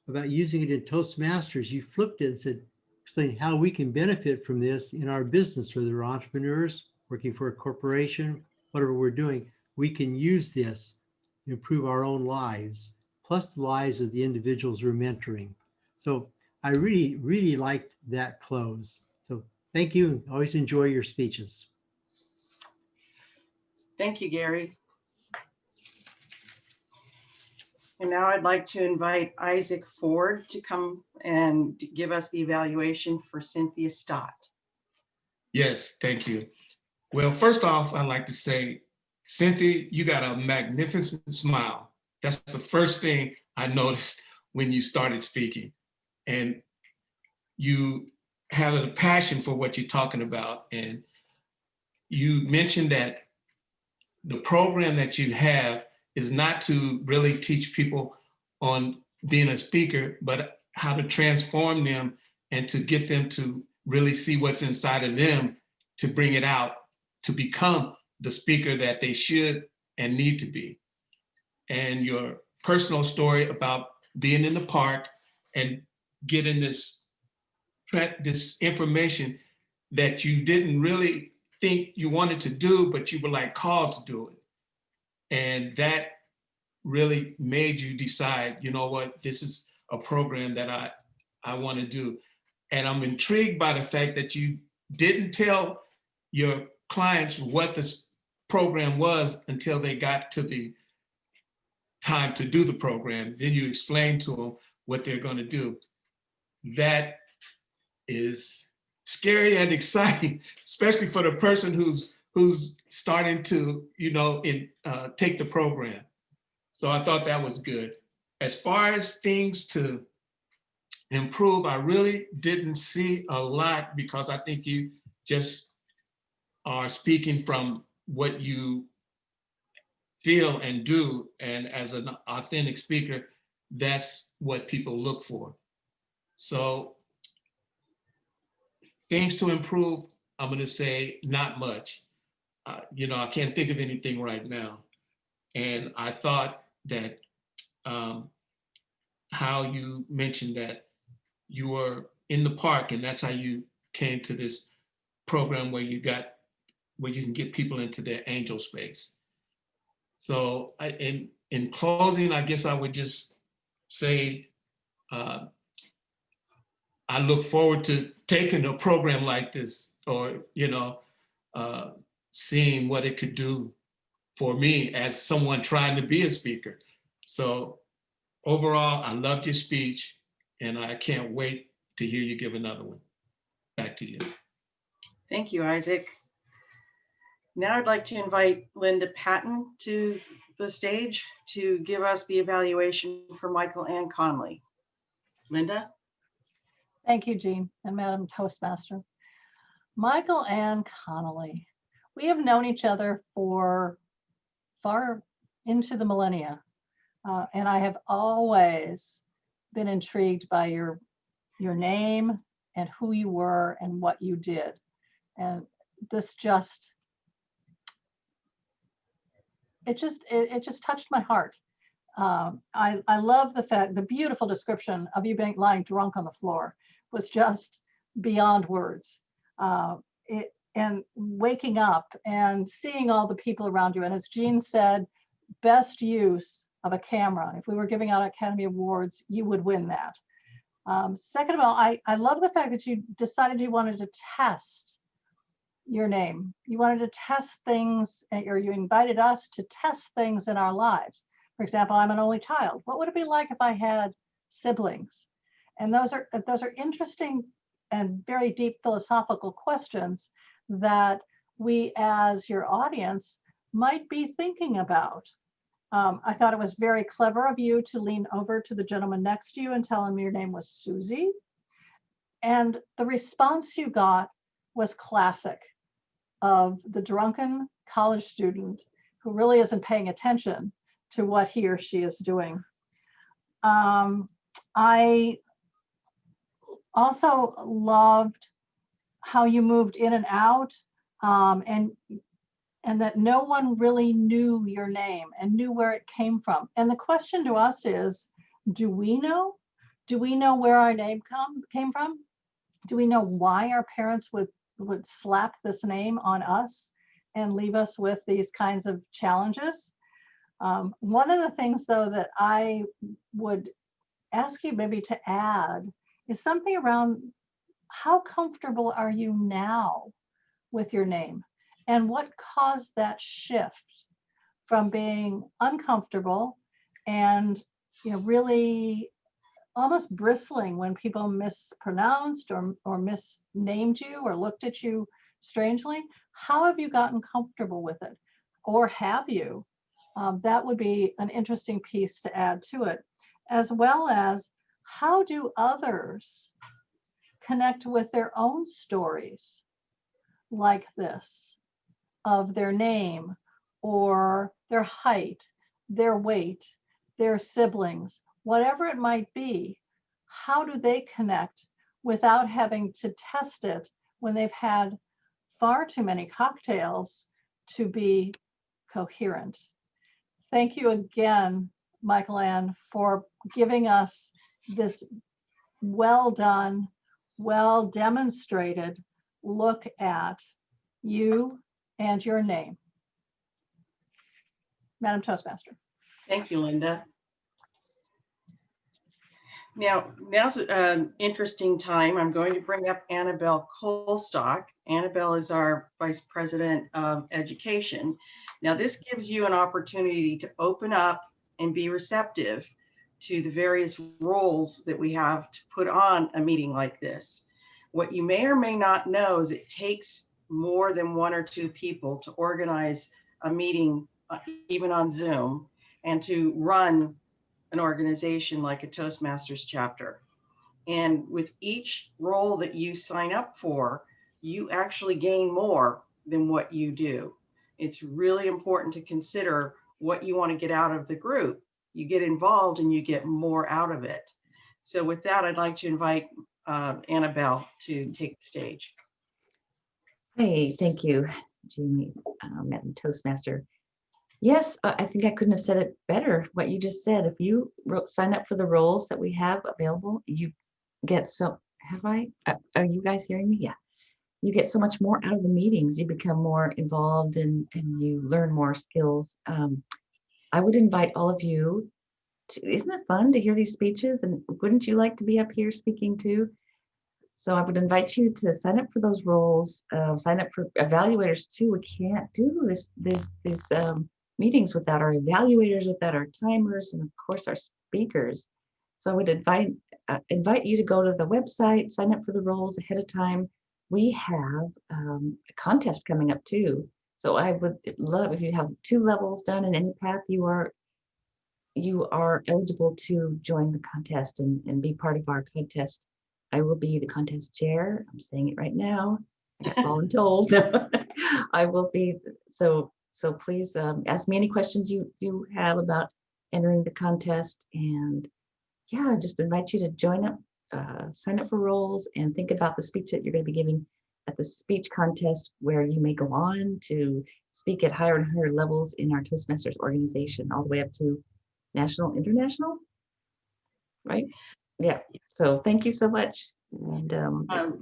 about using it in Toastmasters, you flipped it and said, explain how we can benefit from this in our business, whether we're entrepreneurs, working for a corporation, whatever we're doing, we can use this to improve our own lives, plus the lives of the individuals we're mentoring. So I really, really liked that close. So thank you. Always enjoy your speeches. Thank you, Gary. And now I'd like to invite Isaac Ford to come and give us the evaluation for Cynthia Stott. Yes, thank you. Well, first off, I'd like to say, Cynthia, you got a magnificent smile. That's the first thing I noticed when you started speaking. And you have a passion for what you're talking about. And you mentioned that the program that you have is not to really teach people on being a speaker, but how to transform them and to get them to really see what's inside of them, to bring it out, to become the speaker that they should and need to be. And your personal story about being in the park and getting this information that you didn't really think you wanted to do, but you were like called to do it. And that really made you decide, you know what, this is a program that I want to do. And I'm intrigued by the fact that you didn't tell your clients what this program was until they got to the time to do the program. Then you explain to them what they're going to do. That is scary and exciting, especially for the person who's starting to, take the program. So I thought that was good. As far as things to improve, I really didn't see a lot because I think you just are speaking from what you feel and do. And as an authentic speaker, that's what people look for. So things to improve, I'm going to say not much. I can't think of anything right now. And I thought that how you mentioned that you were in the park and that's how you came to this program where you can get people into their angel space. So in closing, I guess I would just say, I look forward to taking a program like this or, seeing what it could do for me as someone trying to be a speaker. So overall, I loved your speech and I can't wait to hear you give another one. Back to you. Thank you, Isaac. Now I'd like to invite Linda Patton to the stage to give us the evaluation for Michael Ann Conley. Linda? Thank you, Jean and Madam Toastmaster. Michael Ann Connolly. We have known each other for far into the millennia, and I have always been intrigued by your name and who you were and what you did. And this just touched my heart. I love the beautiful description of you being lying drunk on the floor was just beyond words. And waking up and seeing all the people around you. And as Jean said, best use of a camera. If we were giving out Academy Awards, you would win that. Second of all, I love the fact that you decided you wanted to test your name. You wanted to test things, or you invited us to test things in our lives. For example, I'm an only child. What would it be like if I had siblings? And those are interesting and very deep philosophical questions that we as your audience might be thinking about. I thought it was very clever of you to lean over to the gentleman next to you and tell him your name was Susie. And the response you got was classic of the drunken college student who really isn't paying attention to what he or she is doing. I also loved how you moved in and out, and that no one really knew your name and knew where it came from. And the question to us is, do we know? Do we know where our name came from? Do we know why our parents would slap this name on us and leave us with these kinds of challenges? One of the things, though, that I would ask you maybe to add is something around how comfortable are you now with your name, and what caused that shift from being uncomfortable and, you know, really almost bristling when people mispronounced or misnamed you or looked at you strangely? How have you gotten comfortable with it, or have you? That would be an interesting piece to add to it, as well as how do others connect with their own stories like this, of their name or their height, their weight, their siblings, whatever it might be. How do they connect without having to test it when they've had far too many cocktails to be coherent? Thank you again, Michael Ann, for giving us this well done, well demonstrated look at you and your name. Madam Toastmaster. Thank you, Linda. Now's an interesting time. I'm going to bring up Annabelle Colstock. Annabelle is our Vice President of Education. Now, this gives you an opportunity to open up and be receptive to the various roles that we have to put on a meeting like this. What you may or may not know is it takes more than one or two people to organize a meeting, even on Zoom, and to run an organization like a Toastmasters chapter. And with each role that you sign up for, you actually gain more than what you do. It's really important to consider what you want to get out of the group. You get involved and you get more out of it. So with that, I'd like to invite Annabelle to take the stage. Hey, thank you, Jamie, Madam Toastmaster. Yes, I think I couldn't have said it better, what you just said. If you sign up for the roles that we have available, you get so, are you guys hearing me? Yeah. You get so much more out of the meetings. You become more involved and you learn more skills. I would invite all of you to, isn't it fun to hear these speeches? And wouldn't you like to be up here speaking too? So I would invite you to sign up for those roles, sign up for evaluators too. We can't do these meetings without our evaluators, without our timers, and of course our speakers. So I would invite you to go to the website, sign up for the roles ahead of time. We have a contest coming up too. So I would love if you have 2 levels done in any path, you are eligible to join the contest and be part of our contest. I will be the contest chair. I'm saying it right now. I got voluntold. I will be, so please ask me any questions you have about entering the contest. And yeah, just invite you to join up, sign up for roles, and think about the speech that you're going to be giving at the speech contest, where you may go on to speak at higher and higher levels in our Toastmasters organization, all the way up to national, international, right? Yeah. So thank you so much. And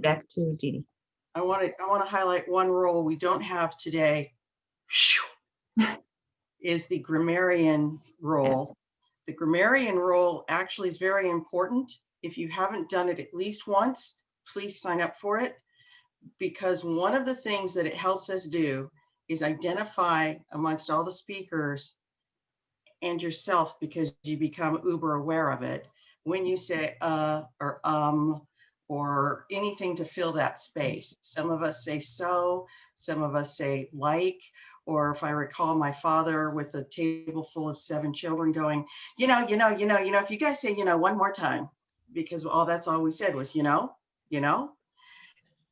back to Jeannie. I want to highlight one role we don't have today. Is the grammarian role. The grammarian role actually is very important. If you haven't done it at least once, please sign up for it, because one of the things that it helps us do is identify amongst all the speakers and yourself, because you become uber aware of it when you say or anything to fill that space. Some of us say so, some of us say like, or if I recall my father with a table full of 7 children going, if you guys say, one more time, because that's all we said was,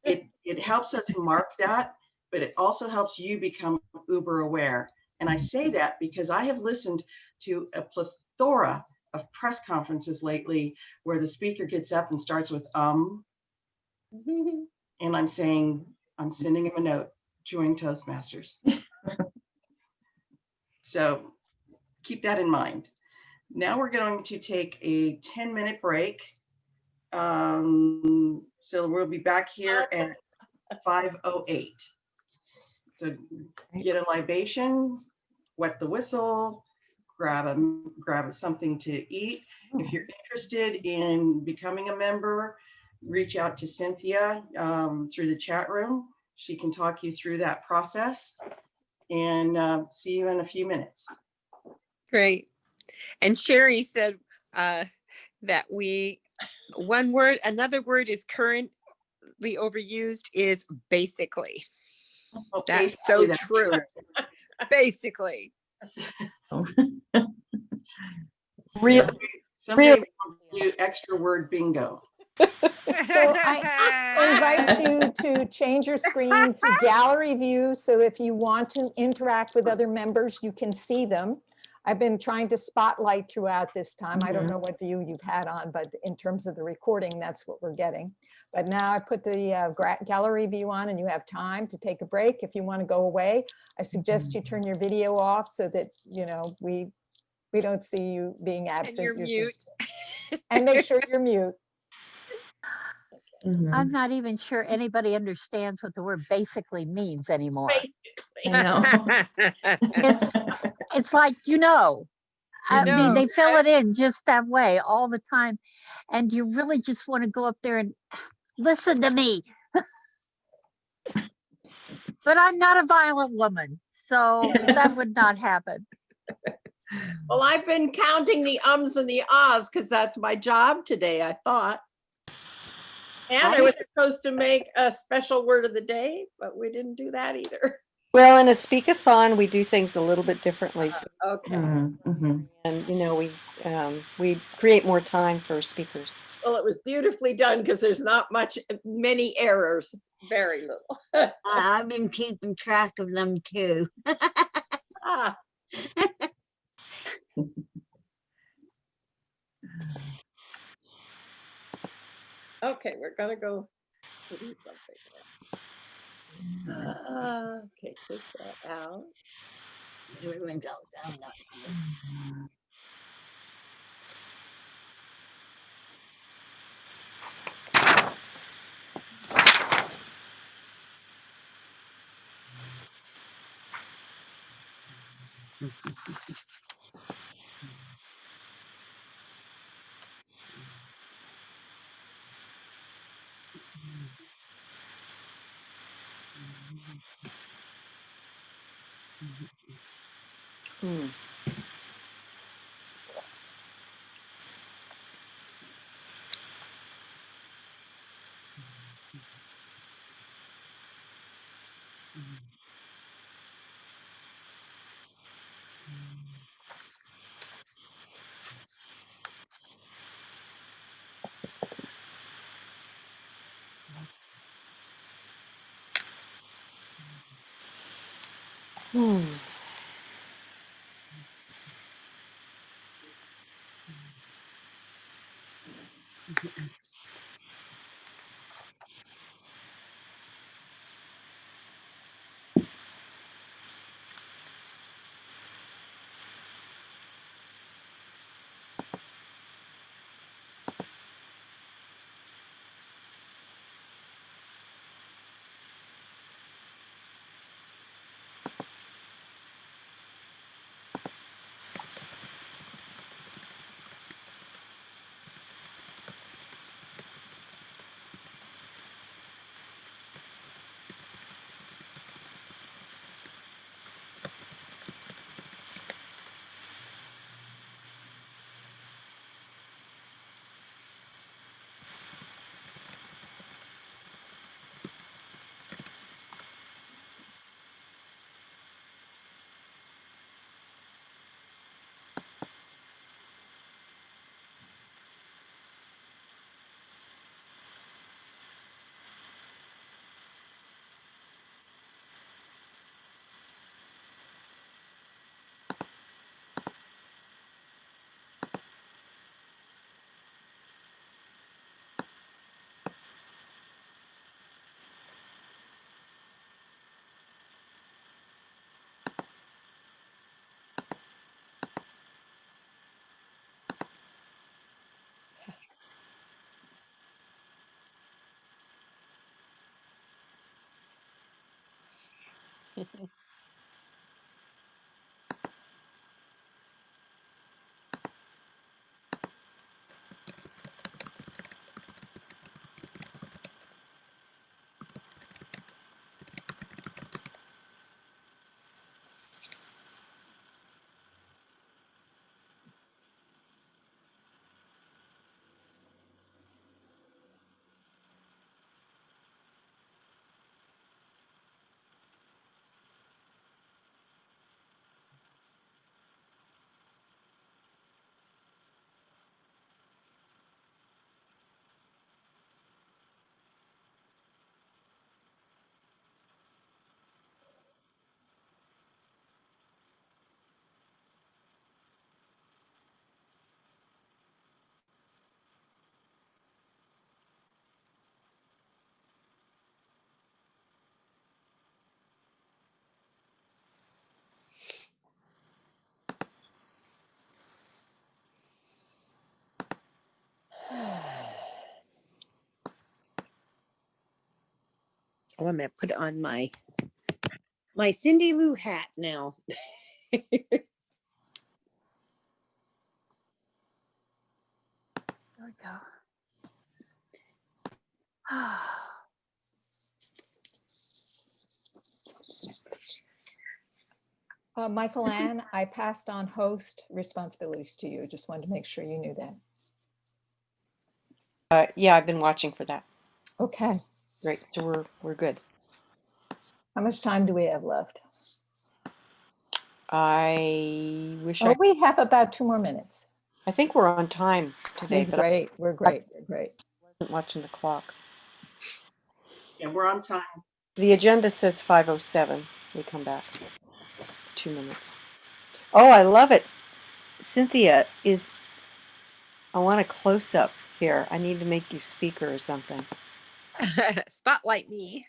it helps us mark that, but it also helps you become uber aware. And I say that because I have listened to a plethora of press conferences lately where the speaker gets up and starts with, and I'm saying, I'm sending him a note, join Toastmasters. So keep that in mind. Now we're going to take a 10-minute break. So we'll be back here at 5:08. So get a libation, wet the whistle, grab something to eat. If you're interested in becoming a member, reach out to Cynthia through the chat room. She can talk you through that process, and see you in a few minutes. Great. And Sherry said that another word is currently overused is basically. Well, That's basically, so true. Basically. Real. Someday we'll do extra word bingo. So I invite you to change your screen to gallery view. So if you want to interact with other members, you can see them. I've been trying to spotlight throughout this time. I don't know what view you've had on, but in terms of the recording, that's what we're getting. But now I put the gallery view on, and you have time to take a break. If you want to go away, I suggest you turn your video off so that, you know, we don't see you being absent. And you're mute. And make sure you're mute. I'm not even sure anybody understands what the word basically means anymore. I know. It's like, you know, I mean, they fill it in just that way all the time. And you really just want to go up there and listen to me. But I'm not a violent woman, so that would not happen. Well, I've been counting the ums and the ahs because that's my job today, I thought. And I was supposed to make a special word of the day, but we didn't do that either. Well, in a speakathon, we do things a little bit differently. So, Okay. and you know, we create more time for speakers. Well, it was beautifully done because there's not many errors, very little. I've been keeping track of them too. Ah. Okay, we're gonna go do something. Okay, take that out. Everyone's all done. Oh, I'm gonna put on my Cindy Lou hat now. There we go. Michael Ann, I passed on host responsibilities to you. Just wanted to make sure you knew that. Yeah, I've been watching for that. Okay. Great. So we're good. How much time do we have left? I wish Oh, we have about 2 more minutes. I think we're on time today, but Great. We're great. We're great. I wasn't watching the clock. Yeah, we're on time. The agenda says 5:07. We come back. 2 minutes. Oh, I love it. Cynthia is, I want a close up here. I need to make you speaker or something. Spotlight me.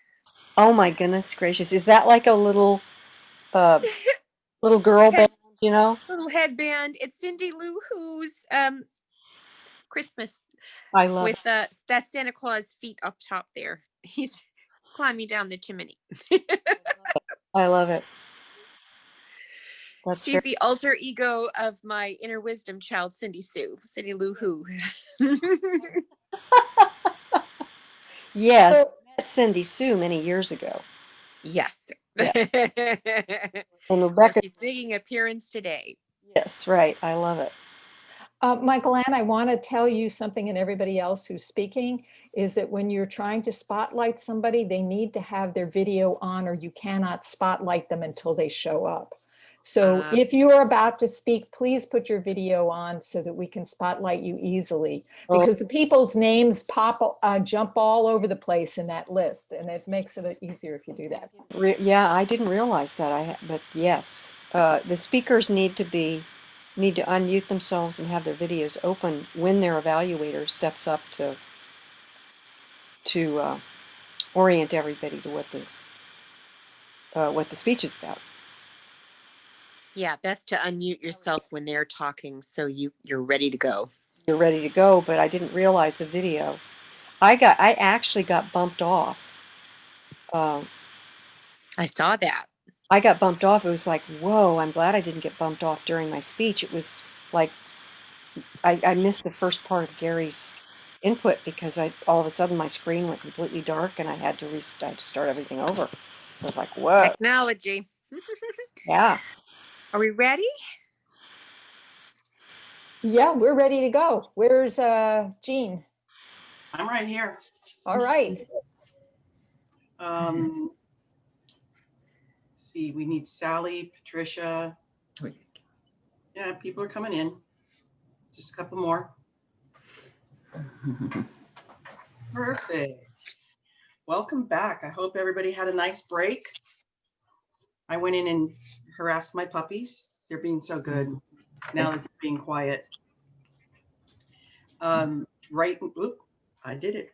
Oh my goodness gracious. Is that like a little girl band, you know? Little headband. It's Cindy Lou Who's Christmas. I love with that Santa Claus feet up top there. He's climbing down the chimney. I love it. That's She's the alter ego of my inner wisdom child, Cindy Lou Who. Yes, I met Cindy Sue many years ago. Yes. Yeah. And Rebecca. She's making an appearance today. Yes, right. I love it. Michael Ann, I want to tell you something, and everybody else who's speaking, is that when you're trying to spotlight somebody, they need to have their video on, or you cannot spotlight them until they show up. So if you are about to speak, please put your video on so that we can spotlight you easily, because the people's names jump all over the place in that list, and it makes it easier if you do that. Yeah, I didn't realize that. But yes, the speakers need to unmute themselves and have their videos open when their evaluator steps up to orient everybody to what the speech is about. Yeah, best to unmute yourself when they're talking so you're ready to go. You're ready to go, but I didn't realize the video. I actually got bumped off. I saw that. I got bumped off. It was like, whoa, I'm glad I didn't get bumped off during my speech. It was like, I missed the first part of Gary's input because all of a sudden my screen went completely dark and I had to start everything over. I was like, whoa. Technology. Yeah. Are we ready? Yeah, we're ready to go. Where's Jean? I'm right here. All right. Let's see, we need Sally, Patricia. Yeah, people are coming in. Just a couple more. Perfect. Welcome back. I hope everybody had a nice break. I went in and harassed my puppies. They're being so good now that they're being quiet. Right. Oop, I did it.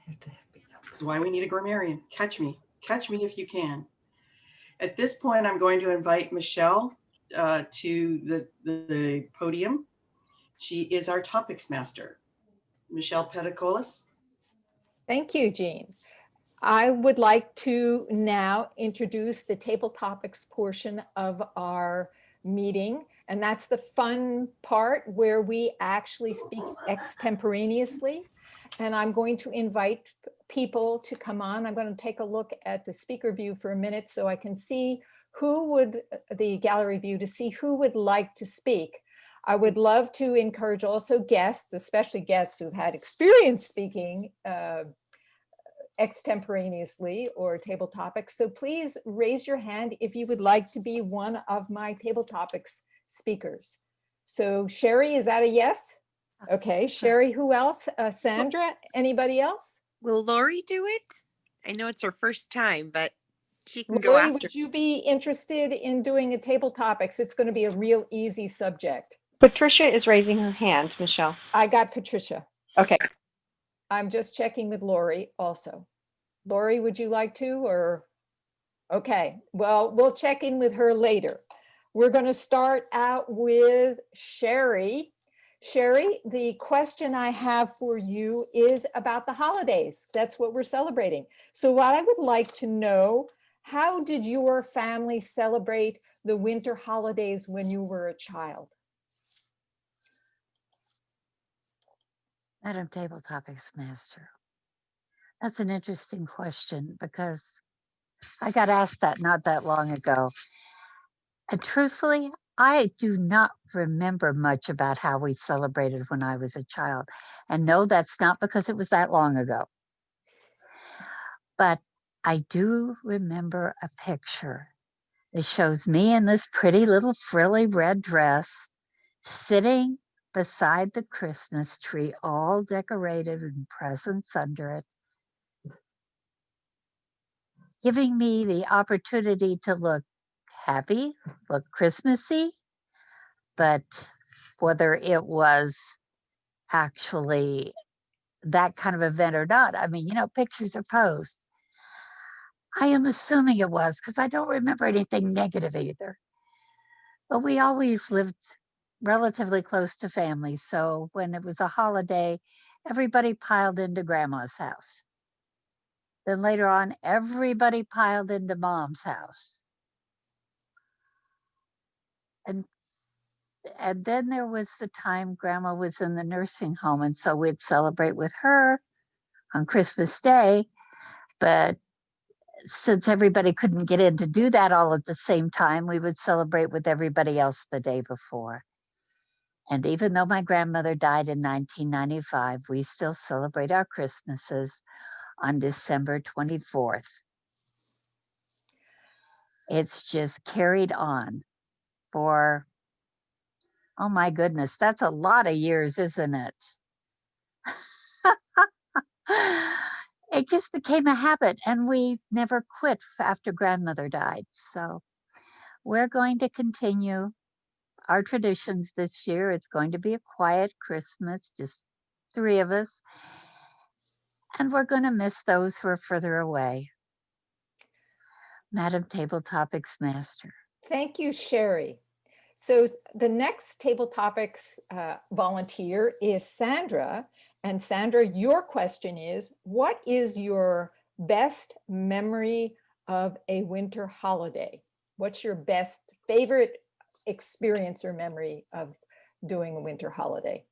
This is why we need a grammarian. Catch me if you can. At this point, I'm going to invite Michelle to the podium. She is our topics master. Michelle Pedicolis. Thank you, Jean. I would like to now introduce the table topics portion of our meeting. And that's the fun part where we actually speak extemporaneously. And I'm going to invite people to come on. I'm going to take a look at the speaker view for a minute so I can see who would, the gallery view, to see who would like to speak. I would love to encourage also guests, especially guests who've had experience speaking extemporaneously or table topics. So please raise your hand if you would like to be one of my table topics speakers. So Sherry, is that a yes? Okay, Sherry, who else? Sandra, anybody else? Will Lori do it? I know it's her first time, but she can go Lori, after. would you be interested in doing a table topics? It's going to be a real easy subject. Patricia is raising her hand, Michelle. I got Patricia. Okay. I'm just checking with Lori also. Lori, would you like to, or? Okay, well, we'll check in with her later. We're going to start out with Sherry. Sherry, the question I have for you is about the holidays. That's what we're celebrating. So what I would like to know, how did your family celebrate the winter holidays when you were a child? Madam Table Topics Master. That's an interesting question because I got asked that not that long ago. And truthfully, I do not remember much about how we celebrated when I was a child. And no, that's not because it was that long ago. But I do remember a picture that shows me in this pretty little frilly red dress sitting beside the Christmas tree, all decorated and presents under it, giving me the opportunity to look happy, look Christmassy, but whether it was actually that kind of event or not, I mean, you know, pictures are posed. I am assuming it was because I don't remember anything negative either. But we always lived relatively close to family. So when it was a holiday, everybody piled into grandma's house. Then later on, everybody piled into mom's house. And then there was the time grandma was in the nursing home. And so we'd celebrate with her on Christmas Day. But since everybody couldn't get in to do that all at the same time, we would celebrate with everybody else the day before. And even though my grandmother died in 1995, we still celebrate our Christmases on December 24th. It's just carried on for, oh my goodness, that's a lot of years, isn't it? It just became a habit and we never quit after grandmother died. So we're going to continue our traditions this year. It's going to be a quiet Christmas, just 3 of us. And we're going to miss those who are further away. Madam Table Topics Master. Thank you, Sherry. So the next table topics volunteer is Sandra. And Sandra, your question is, what is your best memory of a winter holiday? What's your best favorite experience or memory of doing a winter holiday?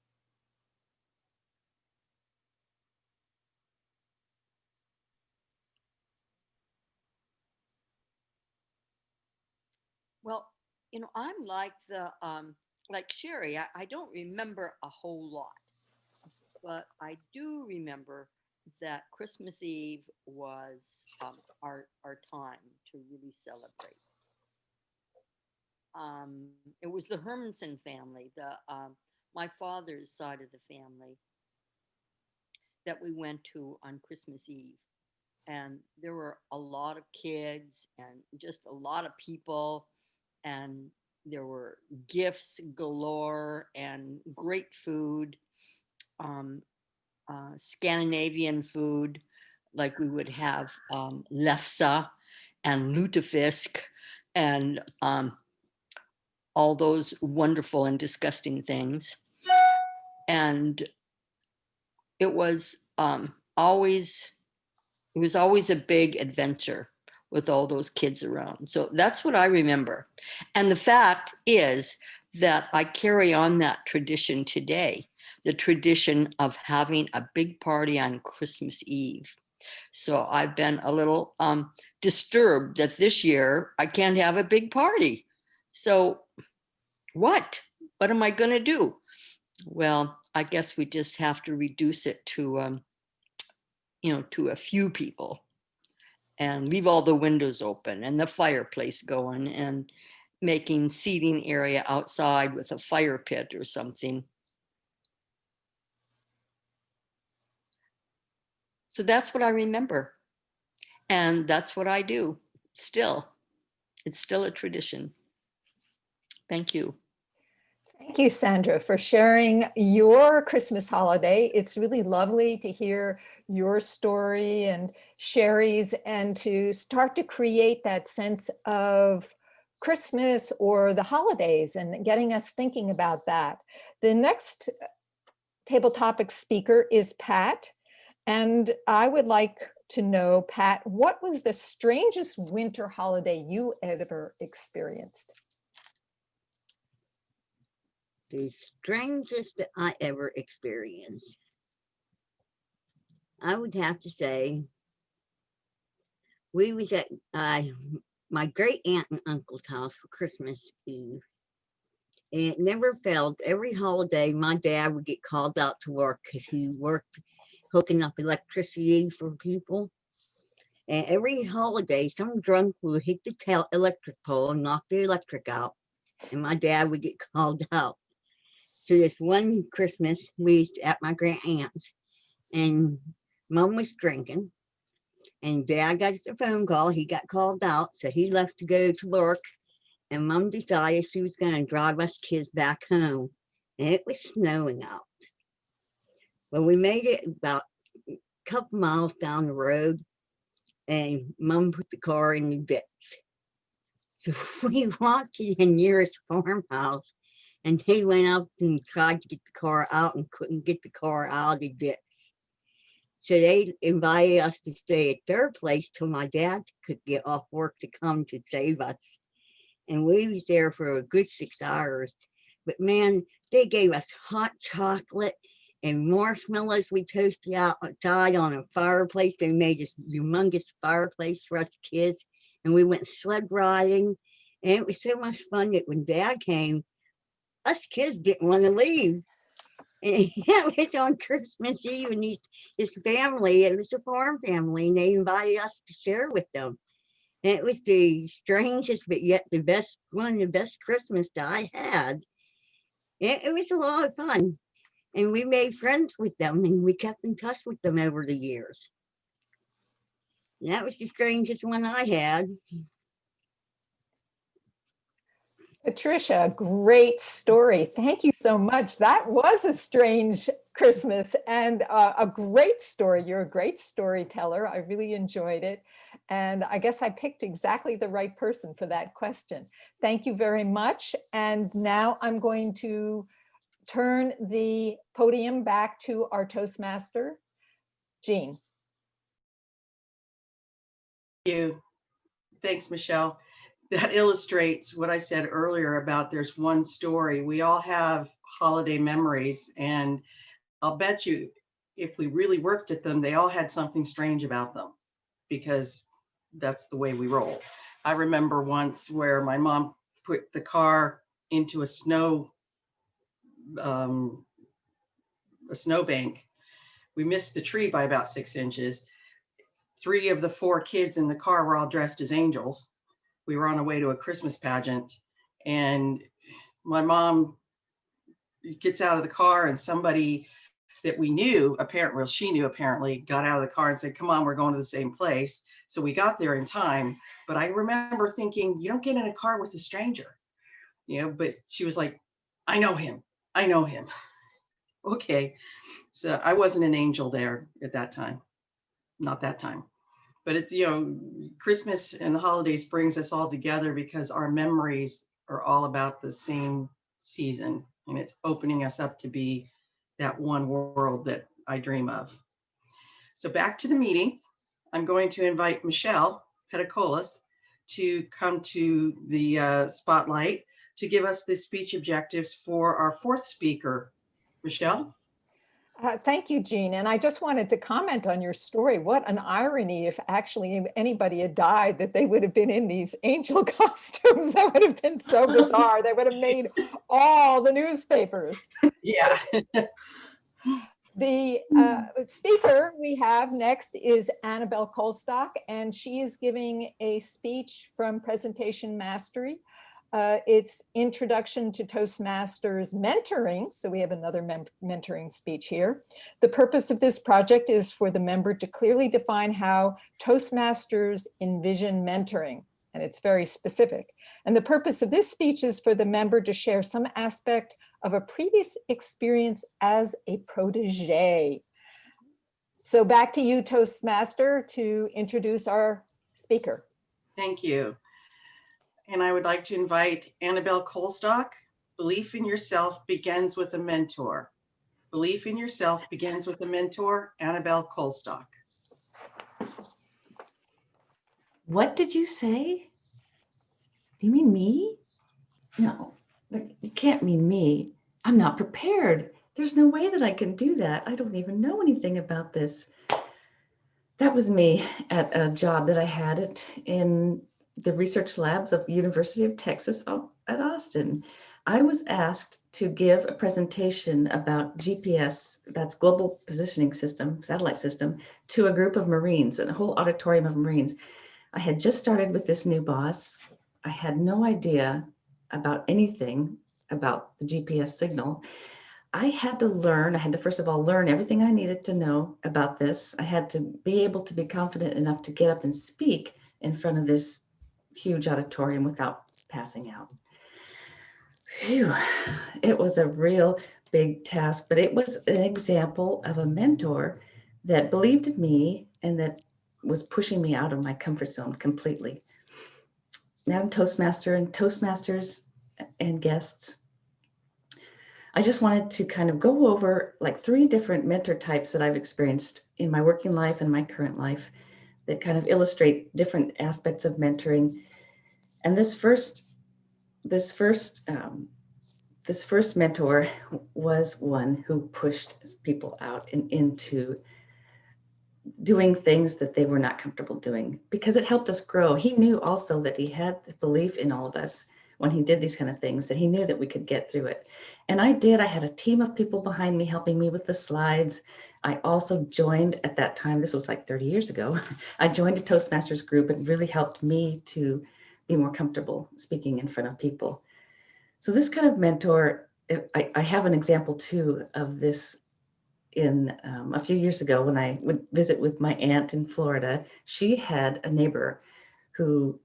Well, you know, I'm like like Sherry, I don't remember a whole lot, but I do remember that Christmas Eve was our time to really celebrate. It was the Hermanson family, my father's side of the family, that we went to on Christmas Eve. And there were a lot of kids and just a lot of people. And there were gifts galore and great food, Scandinavian food, like we would have lefse and lutefisk and all those wonderful and disgusting things. And it was always It was always a big adventure with all those kids around. So that's what I remember. And the fact is that I carry on that tradition today, the tradition of having a big party on Christmas Eve. So I've been a little disturbed that this year I can't have a big party. So what am I going to do? Well, I guess we just have to reduce it to, to a few people and leave all the windows open and the fireplace going and making seating area outside with a fire pit or something. So that's what I remember. And that's what I do still. It's still a tradition. Thank you. Thank you, Sandra, for sharing your Christmas holiday. It's really lovely to hear your story and Sherry's and to start to create that sense of Christmas or the holidays and getting us thinking about that. The next table topic speaker is Pat. And I would like to know, Pat, what was the strangest winter holiday you ever experienced? The strangest that I ever experienced, I would have to say, we was at my great aunt and uncle's house for Christmas Eve. And it never failed. Every holiday, my dad would get called out to work because he worked hooking up electricity for people. And every holiday, some drunk would hit the electric pole and knock the electric out. And my dad would get called out. So this one Christmas, we was at my grand aunt's, and Mom was drinking, and Dad got the phone call. He got called out, so he left to go to work, and Mom decided she was going to drive us kids back home, and it was snowing out. Well, we made it about a couple miles down the road, and Mom put the car in the ditch. So we walked to the nearest farmhouse, and they went up and tried to get the car out and couldn't get the car out of the ditch. So they invited us to stay at their place till my dad could get off work to come to save us. And we was there for a good 6 hours. But man, they gave us hot chocolate and marshmallows we toasted outside on a fireplace. They made this humongous fireplace for us kids. And we went sled riding. And it was so much fun that when Dad came, us kids didn't want to leave. And it was on Christmas Eve, and his family, it was a farm family, and they invited us to share with them. And it was the strangest, but yet one of the best Christmas that I had. It was a lot of fun. And we made friends with them, and we kept in touch with them over the years. And that was the strangest one I had. Patricia, great story. Thank you so much. That was a strange Christmas and a great story. You're a great storyteller. I really enjoyed it. And I guess I picked exactly the right person for that question. Thank you very much. And now I'm going to turn the podium back to our Toastmaster, Jean. Thank you. Thanks, Michelle. That illustrates what I said earlier about there's one story. We all have holiday memories, and I'll bet you if we really worked at them, they all had something strange about them because that's the way we roll. I remember once where my mom put the car into a snow bank. We missed the tree by about 6 inches. 3 of the 4 kids in the car were all dressed as angels. We were on our way to a Christmas pageant, and my mom gets out of the car, and somebody that we knew, apparently, she knew apparently, got out of the car and said, "Come on, we're going to the same place." So we got there in time. But I remember thinking, you don't get in a car with a stranger, but she was like, "I know him. I know him." Okay. So I wasn't an angel there at that time. Not that time. But it's, Christmas and the holidays brings us all together because our memories are all about the same season, and it's opening us up to be that one world that I dream of. So back to the meeting. I'm going to invite Michelle Pedicolis to come to the spotlight to give us the speech objectives for our fourth speaker. Michelle? Thank you, Jean. And I just wanted to comment on your story. What an irony if actually anybody had died that they would have been in these angel costumes. That would have been so bizarre. They would have made all the newspapers. Yeah. The speaker we have next is Annabelle Colstock, and she is giving a speech from Presentation Mastery. It's Introduction to Toastmasters Mentoring. So we have another mentoring speech here. The purpose of this project is for the member to clearly define how Toastmasters envision mentoring. And it's very specific. And the purpose of this speech is for the member to share some aspect of a previous experience as a protege. So back to you, Toastmaster, to introduce our speaker. Thank you. And I would like to invite Annabelle Colstock. Belief in yourself begins with a mentor. Belief in yourself begins with a mentor, Annabelle Colstock. What did you say? Do you mean me? No, you can't mean me. I'm not prepared. There's no way that I can do that. I don't even know anything about this. That was me at a job that I had in the research labs of University of Texas at Austin. I was asked to give a presentation about GPS, that's Global Positioning System, satellite system, to a group of Marines, and a whole auditorium of Marines. I had just started with this new boss. I had no idea about anything about the GPS signal. I had to first of all learn everything I needed to know about this. I had to be able to be confident enough to get up and speak in front of this huge auditorium without passing out. Phew, it was a real big task, but it was an example of a mentor that believed in me and that was pushing me out of my comfort zone completely. Madam Toastmaster and Toastmasters and guests, I just wanted to kind of go over like 3 different mentor types that I've experienced in my working life and my current life that kind of illustrate different aspects of mentoring. And this first mentor was one who pushed people out and into doing things that they were not comfortable doing because it helped us grow. He knew also that he had belief in all of us when he did these kind of things, that he knew that we could get through it. And I did. I had a team of people behind me helping me with the slides. I also joined at that time, this was like 30 years ago, I joined a Toastmasters group and really helped me to be more comfortable speaking in front of people. So this kind of mentor, I have an example too of this in a few years ago when I would visit with my aunt in Florida. She had a neighbor who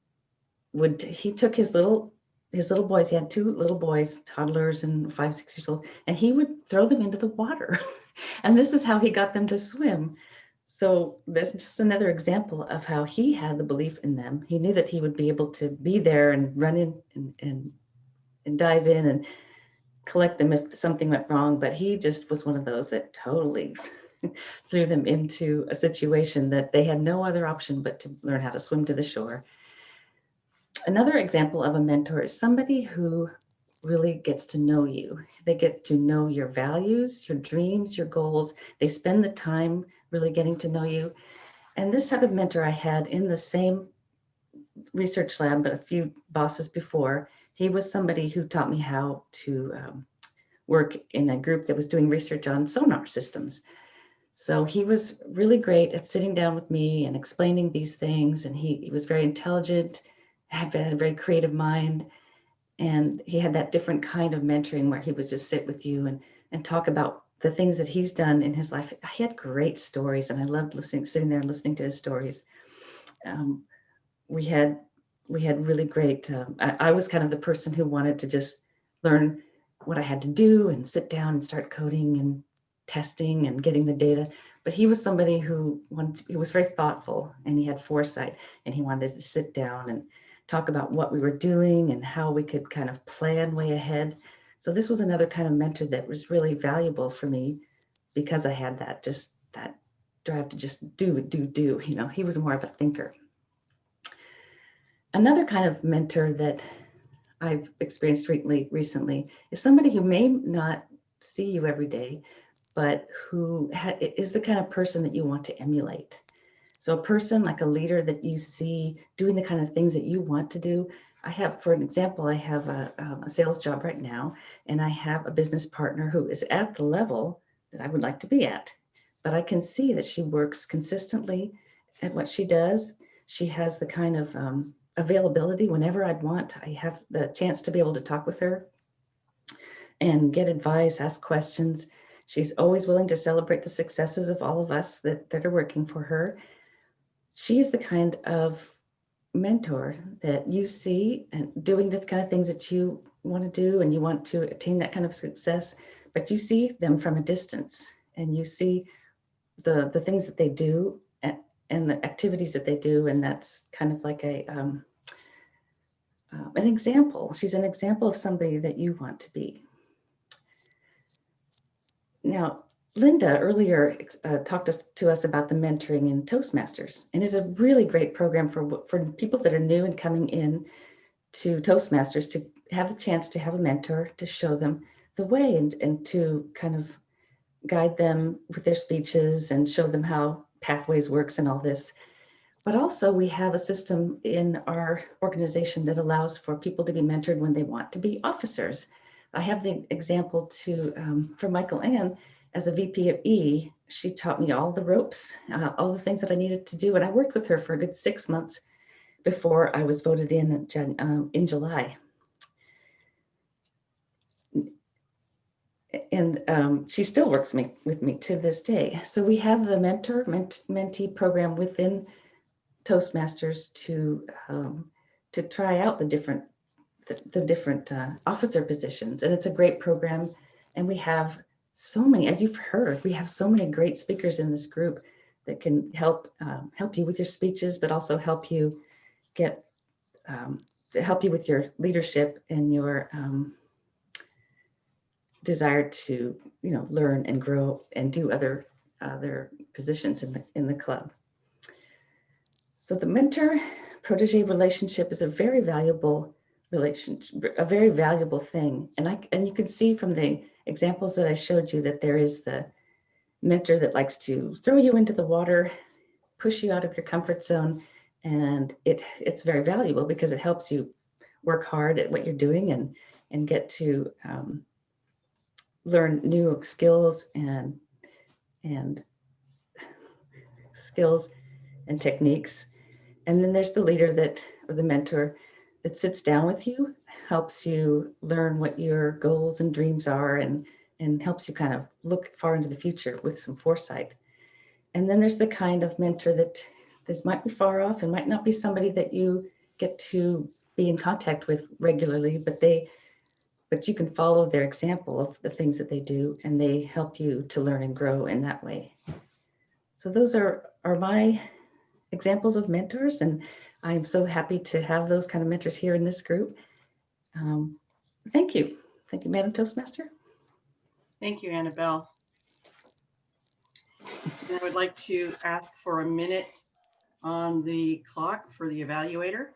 he took his little boys, he had 2 little boys, toddlers and 5, 6 years old, and he would throw them into the water. And this is how he got them to swim. So there's just another example of how he had the belief in them. He knew that he would be able to be there and run in and dive in and collect them if something went wrong, but he just was one of those that totally threw them into a situation that they had no other option but to learn how to swim to the shore. Another example of a mentor is somebody who really gets to know you. They get to know your values, your dreams, your goals. They spend the time really getting to know you. And this type of mentor I had in the same research lab, but a few bosses before. He was somebody who taught me how to work in a group that was doing research on sonar systems. So he was really great at sitting down with me and explaining these things. And he was very intelligent, had a very creative mind. And he had that different kind of mentoring where he would just sit with you and talk about the things that he's done in his life. He had great stories and I loved sitting there and listening to his stories. We had really great, I was kind of the person who wanted to just learn what I had to do and sit down and start coding and testing and getting the data. But he was somebody who was very thoughtful and he had foresight and he wanted to sit down and talk about what we were doing and how we could kind of plan way ahead. So this was another kind of mentor that was really valuable for me because I had that drive to just do. You know, he was more of a thinker. Another kind of mentor that I've experienced recently is somebody who may not see you every day, but who is the kind of person that you want to emulate. So a person like a leader that you see doing the kind of things that you want to do. I have, for an example, I have a sales job right now, and I have a business partner who is at the level that I would like to be at. But I can see that she works consistently at what she does. She has the kind of availability whenever I'd want. I have the chance to be able to talk with her and get advice, ask questions. She's always willing to celebrate the successes of all of us that are working for her. She is the kind of mentor that you see and doing the kind of things that you want to do and you want to attain that kind of success, but you see them from a distance and you see the things that they do and the activities that they do. And that's kind of like an example. She's an example of somebody that you want to be. Now, Linda earlier talked to us about the mentoring in Toastmasters, and it's a really great program for people that are new and coming in to Toastmasters to have the chance to have a mentor to show them the way and to kind of guide them with their speeches and show them how Pathways works and all this. But also we have a system in our organization that allows for people to be mentored when they want to be officers. I have the example for Michael Ann as a VP of E. She taught me all the ropes, all the things that I needed to do. And I worked with her for a good 6 months before I was voted in July. And she still works with me to this day. So we have the mentee program within Toastmasters to try out the different officer positions, and it's a great program. And we have so many, as you've heard, we have so many great speakers in this group that can help you with your speeches, but also help you with your leadership and your desire to learn and grow and do other positions in the club. So the mentor protege relationship is a very valuable relationship, a very valuable thing. And you can see from the examples that I showed you that there is the mentor that likes to throw you into the water, push you out of your comfort zone, and it's very valuable because it helps you work hard at what you're doing and get to learn new skills and techniques. And then there's the leader or the mentor that sits down with you, helps you learn what your goals and dreams are, and helps you kind of look far into the future with some foresight. And then there's the kind of mentor that this might be far off and might not be somebody that you get to be in contact with regularly, but you can follow their example of the things that they do, and they help you to learn and grow in that way. So those are my examples of mentors, and I'm so happy to have those kind of mentors here in this group. Thank you. Thank you, Madam Toastmaster. Thank you, Annabelle. And I would like to ask for a minute on the clock for the evaluator.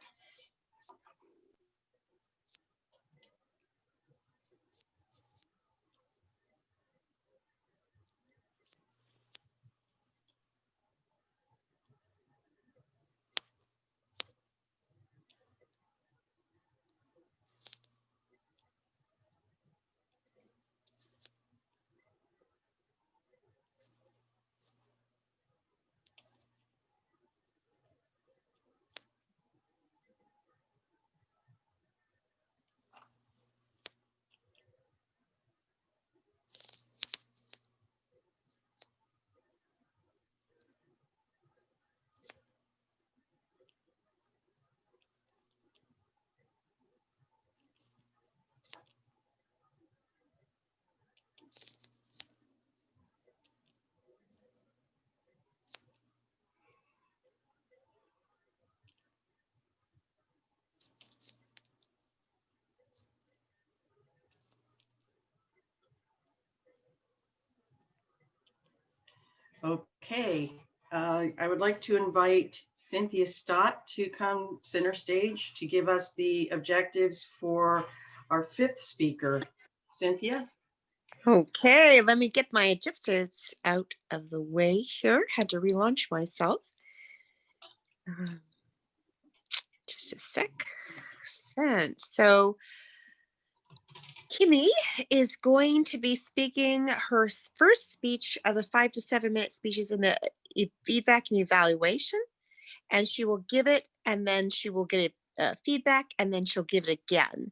Okay, I would like to invite Cynthia Stott to come center stage to give us the objectives for our fifth speaker. Cynthia? Okay, let me get my objectives out of the way here. Had to relaunch myself. Just a sec. So Kimmy is going to be speaking her first speech of the 5 to 7 minute speeches in the feedback and evaluation. And she will give it, and then she will get feedback, and then she'll give it again.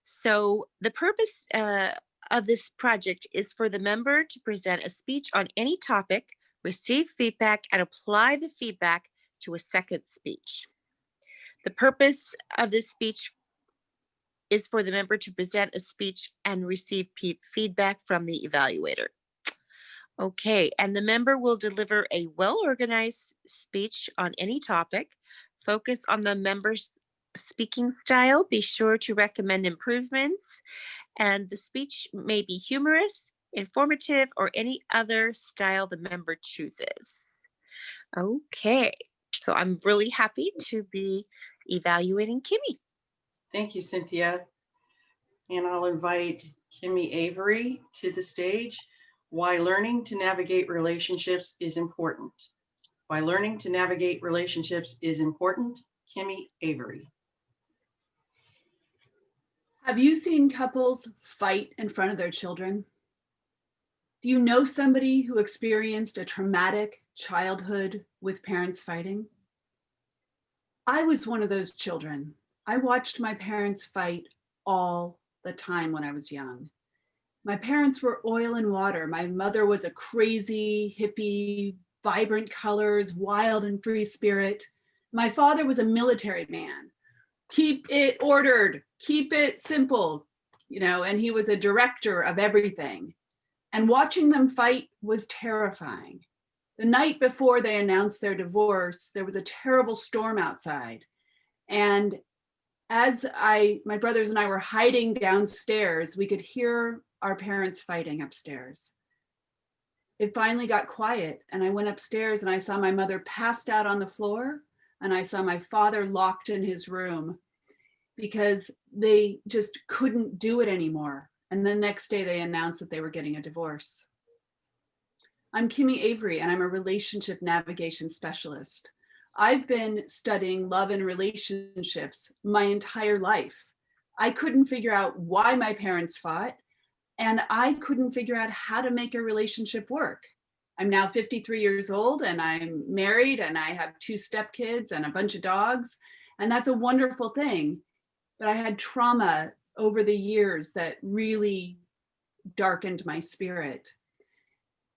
So the purpose of this project is for the member to present a speech on any topic, receive feedback, and apply the feedback to a second speech. The purpose of this speech is for the member to present a speech and receive feedback from the evaluator. Okay, and the member will deliver a well-organized speech on any topic. Focus on the member's speaking style. Be sure to recommend improvements. And the speech may be humorous, informative, or any other style the member chooses. Okay, so I'm really happy to be evaluating Kimmy. Thank you, Cynthia. And I'll invite Kimmy Avery to the stage. Why learning to navigate relationships is important. Why learning to navigate relationships is important. Kimmy Avery. Have you seen couples fight in front of their children? Do you know somebody who experienced a traumatic childhood with parents fighting? I was one of those children. I watched my parents fight all the time when I was young. My parents were oil and water. My mother was a crazy, hippie, vibrant colors, wild and free spirit. My father was a military man. Keep it ordered, keep it simple, and he was a director of everything. And watching them fight was terrifying. The night before they announced their divorce, there was a terrible storm outside. And as my brothers and I were hiding downstairs, we could hear our parents fighting upstairs. It finally got quiet, and I went upstairs and I saw my mother passed out on the floor, and I saw my father locked in his room because they just couldn't do it anymore. And the next day they announced that they were getting a divorce. I'm Kimmy Avery, and I'm a relationship navigation specialist. I've been studying love and relationships my entire life. I couldn't figure out why my parents fought, and I couldn't figure out how to make a relationship work. I'm now 53 years old, and I'm married, and I have 2 stepkids and a bunch of dogs, and that's a wonderful thing. But I had trauma over the years that really darkened my spirit.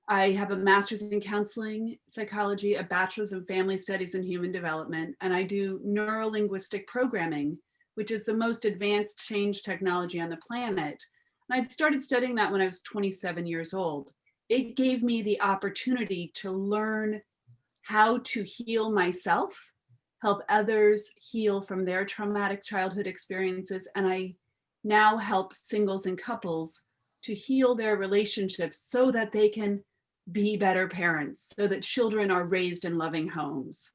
I have a master's in counseling psychology, a bachelor's in family studies and human development, and I do neuro-linguistic programming, which is the most advanced change technology on the planet. And I'd started studying that when I was 27 years old. It gave me the opportunity to learn how to heal myself, help others heal from their traumatic childhood experiences, and I now help singles and couples to heal their relationships so that they can be better parents, so that children are raised in loving homes.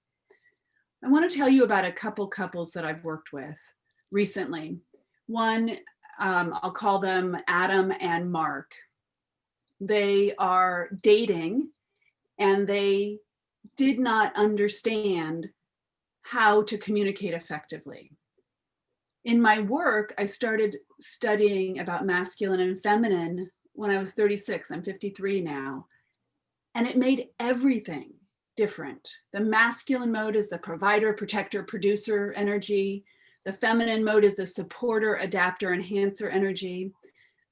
I want to tell you about a couple couples that I've worked with recently. One, I'll call them Adam and Mark. They are dating, and they did not understand how to communicate effectively. In my work, I started studying about masculine and feminine when I was 36. I'm 53 now. And it made everything different. The masculine mode is the provider, protector, producer energy. The feminine mode is the supporter, adapter, enhancer energy.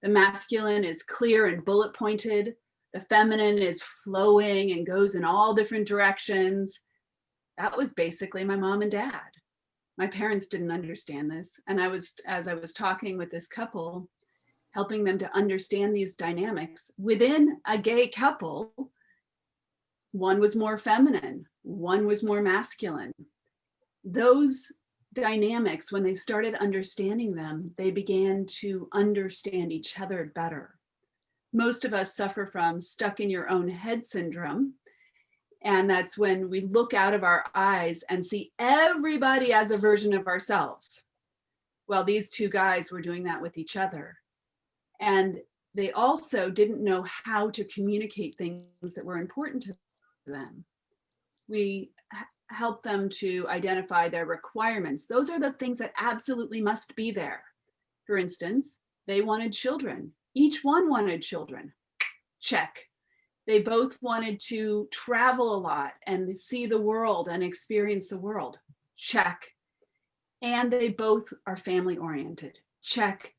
The masculine is clear and bullet pointed. The feminine is flowing and goes in all different directions. That was basically my mom and dad. My parents didn't understand this. And as I was talking with this couple, helping them to understand these dynamics within a gay couple, one was more feminine, one was more masculine. Those dynamics, when they started understanding them, they began to understand each other better. Most of us suffer from stuck in your own head syndrome. And that's when we look out of our eyes and see everybody as a version of ourselves. Well, these two guys were doing that with each other. And they also didn't know how to communicate things that were important to them. We helped them to identify their requirements. Those are the things that absolutely must be there. For instance, they wanted children. Each one wanted children. Check. They both wanted to travel a lot and see the world and experience the world. Check. And they both are family oriented. Check.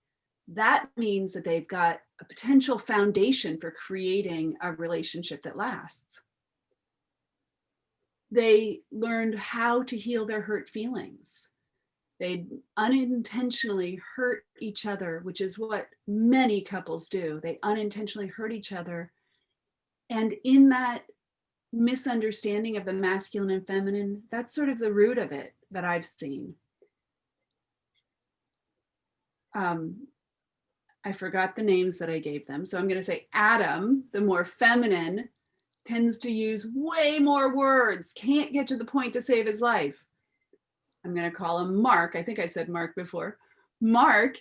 That means that they've got a potential foundation for creating a relationship that lasts. They learned how to heal their hurt feelings. They unintentionally hurt each other, which is what many couples do. They unintentionally hurt each other. And in that misunderstanding of the masculine and feminine, that's sort of the root of it that I've seen. I forgot the names that I gave them. So I'm going to say Adam, the more feminine, tends to use way more words, can't get to the point to save his life. I'm going to call him Mark. I think I said Mark before. Mark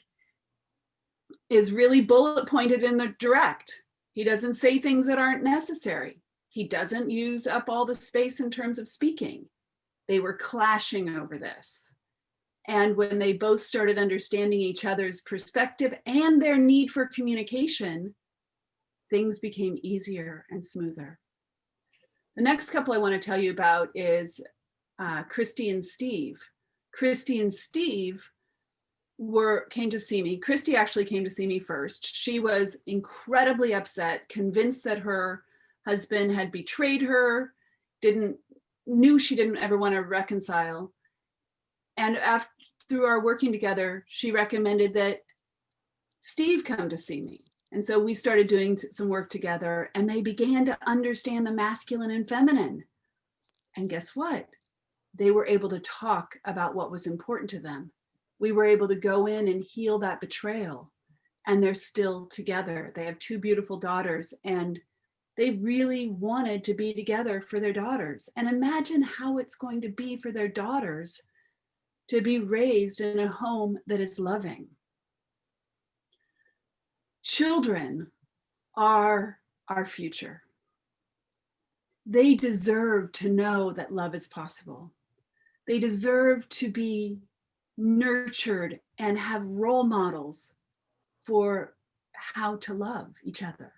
is really bullet pointed in the direct. He doesn't say things that aren't necessary. He doesn't use up all the space in terms of speaking. They were clashing over this. And when they both started understanding each other's perspective and their need for communication, things became easier and smoother. The next couple I want to tell you about is Christy and Steve. Christy and Steve came to see me. Christy actually came to see me first. She was incredibly upset, convinced that her husband had betrayed her, knew she didn't ever want to reconcile. And through our working together, she recommended that Steve come to see me. And so we started doing some work together, and they began to understand the masculine and feminine. And guess what? They were able to talk about what was important to them. We were able to go in and heal that betrayal, and they're still together. They have two beautiful daughters, and they really wanted to be together for their daughters. And imagine how it's going to be for their daughters to be raised in a home that is loving. Children are our future. They deserve to know that love is possible. They deserve to be nurtured and have role models for how to love each other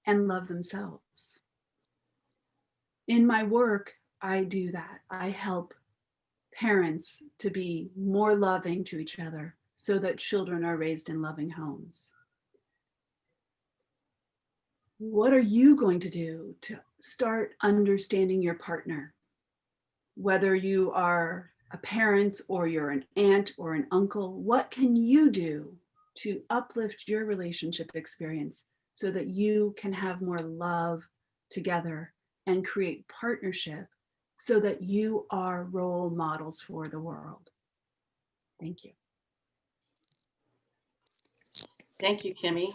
and love themselves. In my work, I do that. I help parents to be more loving to each other so that children are raised in loving homes. What are you going to do to start understanding your partner? Whether you are a parent or you're an aunt or an uncle, what can you do to uplift your relationship experience so that you can have more love together and create partnership so that you are role models for the world? Thank you. Thank you, Kimmy.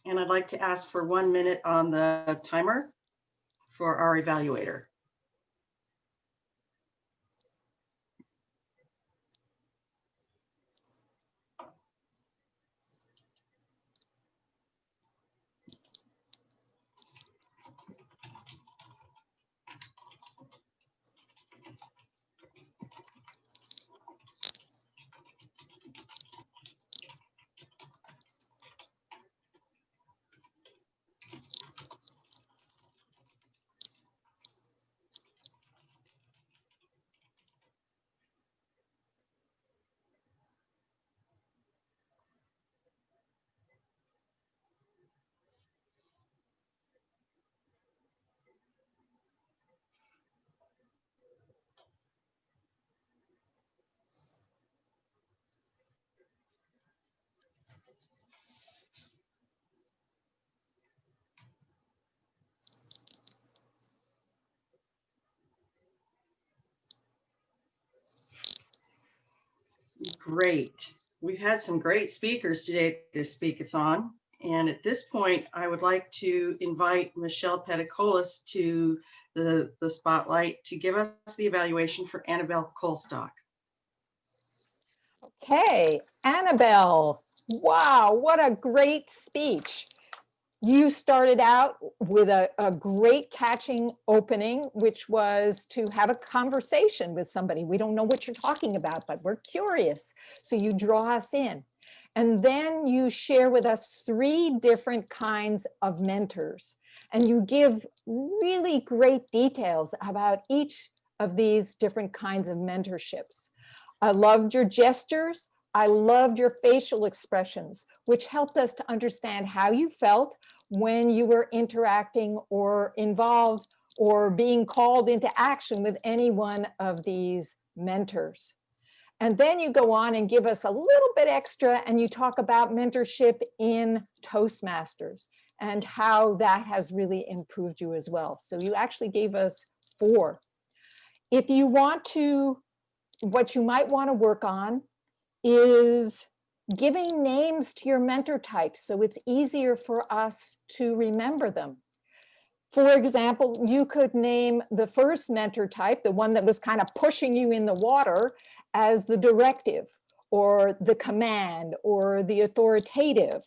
And I'd like to ask for 1 minute on the timer for our evaluator. Great. We've had some great speakers today at this Speakathon. And at this point, I would like to invite Michelle Peticolas to the spotlight to give us the evaluation for Annabelle Colstock. Okay, Annabelle, wow, what a great speech. You started out with a great catching opening, which was to have a conversation with somebody. We don't know what you're talking about, but we're curious. So you draw us in. And then you share with us 3 different kinds of mentors. And you give really great details about each of these different kinds of mentorships. I loved your gestures. I loved your facial expressions, which helped us to understand how you felt when you were interacting or involved or being called into action with any one of these mentors. And then you go on and give us a little bit extra and you talk about mentorship in Toastmasters and how that has really improved you as well. So you actually gave us 4. If you want to, what you might want to work on is giving names to your mentor types so it's easier for us to remember them. For example, you could name the first mentor type, the one that was kind of pushing you in the water, as the directive or the command or the authoritative.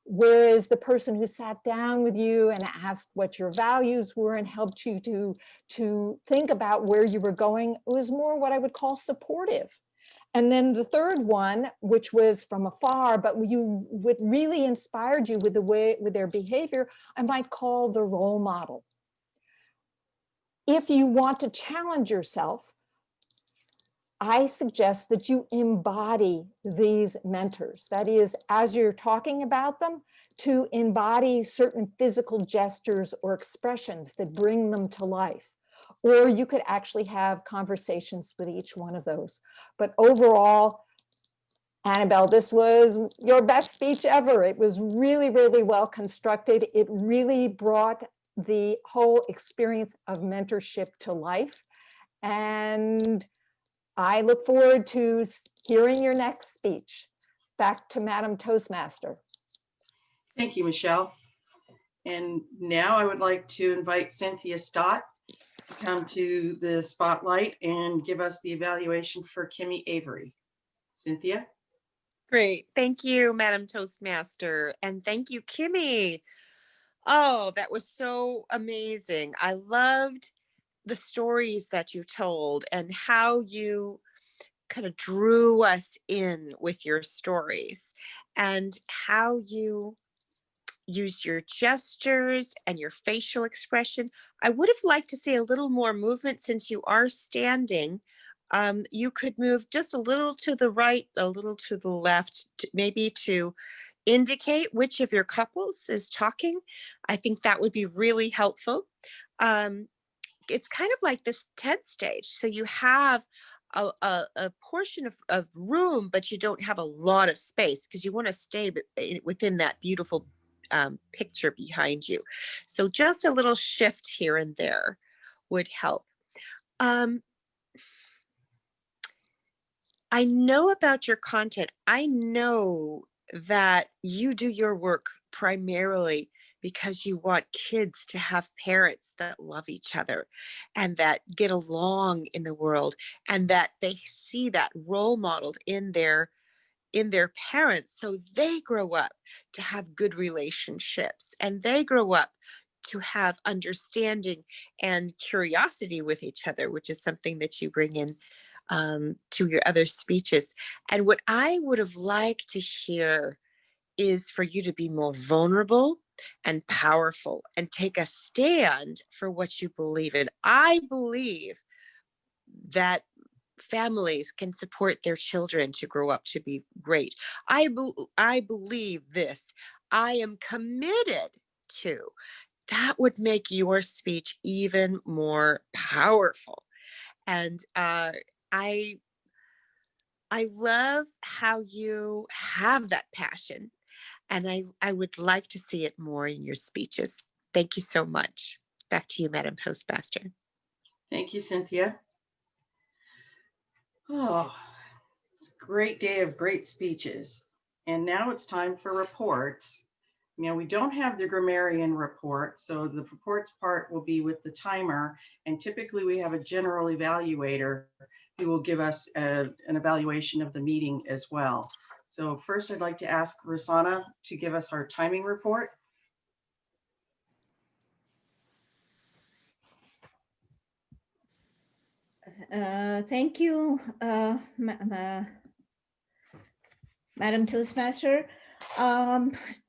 Whereas the person who sat down with you and asked what your values were and helped you to think about where you were going was more what I would call supportive. And then the third one, which was from afar, but what really inspired you with their behavior, I might call the role model. If you want to challenge yourself, I suggest that you embody these mentors. That is, as you're talking about them, to embody certain physical gestures or expressions that bring them to life. Or you could actually have conversations with each one of those. But overall, Annabelle, this was your best speech ever. It was really, really well constructed. It really brought the whole experience of mentorship to life. And I look forward to hearing your next speech. Back to Madam Toastmaster. Thank you, Michelle. And now I would like to invite Cynthia Stott to come to the spotlight and give us the evaluation for Kimmy Avery. Cynthia? Great. Thank you, Madam Toastmaster. And thank you, Kimmy. Oh, that was so amazing. I loved the stories that you told and how you kind of drew us in with your stories and how you use your gestures and your facial expression. I would have liked to see a little more movement since you are standing. You could move just a little to the right, a little to the left, maybe to indicate which of your couples is talking. I think that would be really helpful. It's kind of like this TED stage. So you have a portion of room, but you don't have a lot of space because you want to stay within that beautiful picture behind you. So just a little shift here and there would help. I know about your content. I know that you do your work primarily because you want kids to have parents that love each other and that get along in the world and that they see that role modeled in their parents, so they grow up to have good relationships and they grow up to have understanding and curiosity with each other, which is something that you bring in to your other speeches. And what I would have liked to hear is for you to be more vulnerable and powerful and take a stand for what you believe in. I believe that families can support their children to grow up to be great. I believe this. I am committed to. That would make your speech even more powerful. And I love how you have that passion. And I would like to see it more in your speeches. Thank you so much. Back to you, Madam Toastmaster. Thank you, Cynthia. Oh, it's a great day of great speeches. And now it's time for reports. Now, we don't have the grammarian report, so the reports part will be with the timer, and typically we have a general evaluator who will give us an evaluation of the meeting as well. So first, I'd like to ask Rosanna to give us our timing report. Thank you, Madam Toastmaster.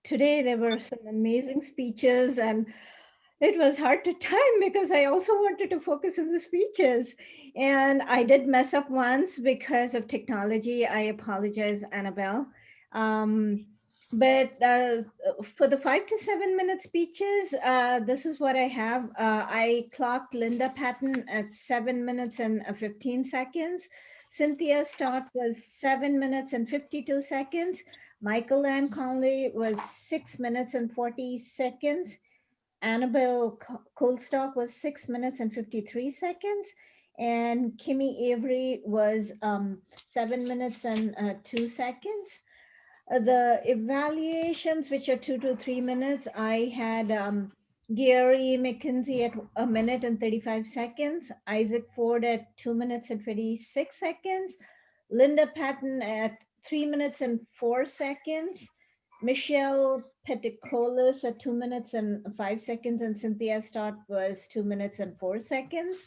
Today there were some amazing speeches, and it was hard to time because I also wanted to focus on the speeches. And I did mess up once because of technology. I apologize, Annabelle. But for the 5 to 7 minute speeches, this is what I have. I clocked Linda Patton at 7 minutes and 15 seconds. Cynthia Stott was 7 minutes and 52 seconds. Michael Ann Conley was 6 minutes and 40 seconds. Annabelle Colstock was 6 minutes and 53 seconds. And Kimmy Avery was 7 minutes and 2 seconds. The evaluations, which are 2 to 3 minutes, I had Gary McKenzie at 1 minute and 35 seconds, Isaac Ford at 2 minutes and 26 seconds, Linda Patton at 3 minutes and 4 seconds, Michelle Peticolis at 2 minutes and 5 seconds, and Cynthia Stott was 2 minutes and 4 seconds.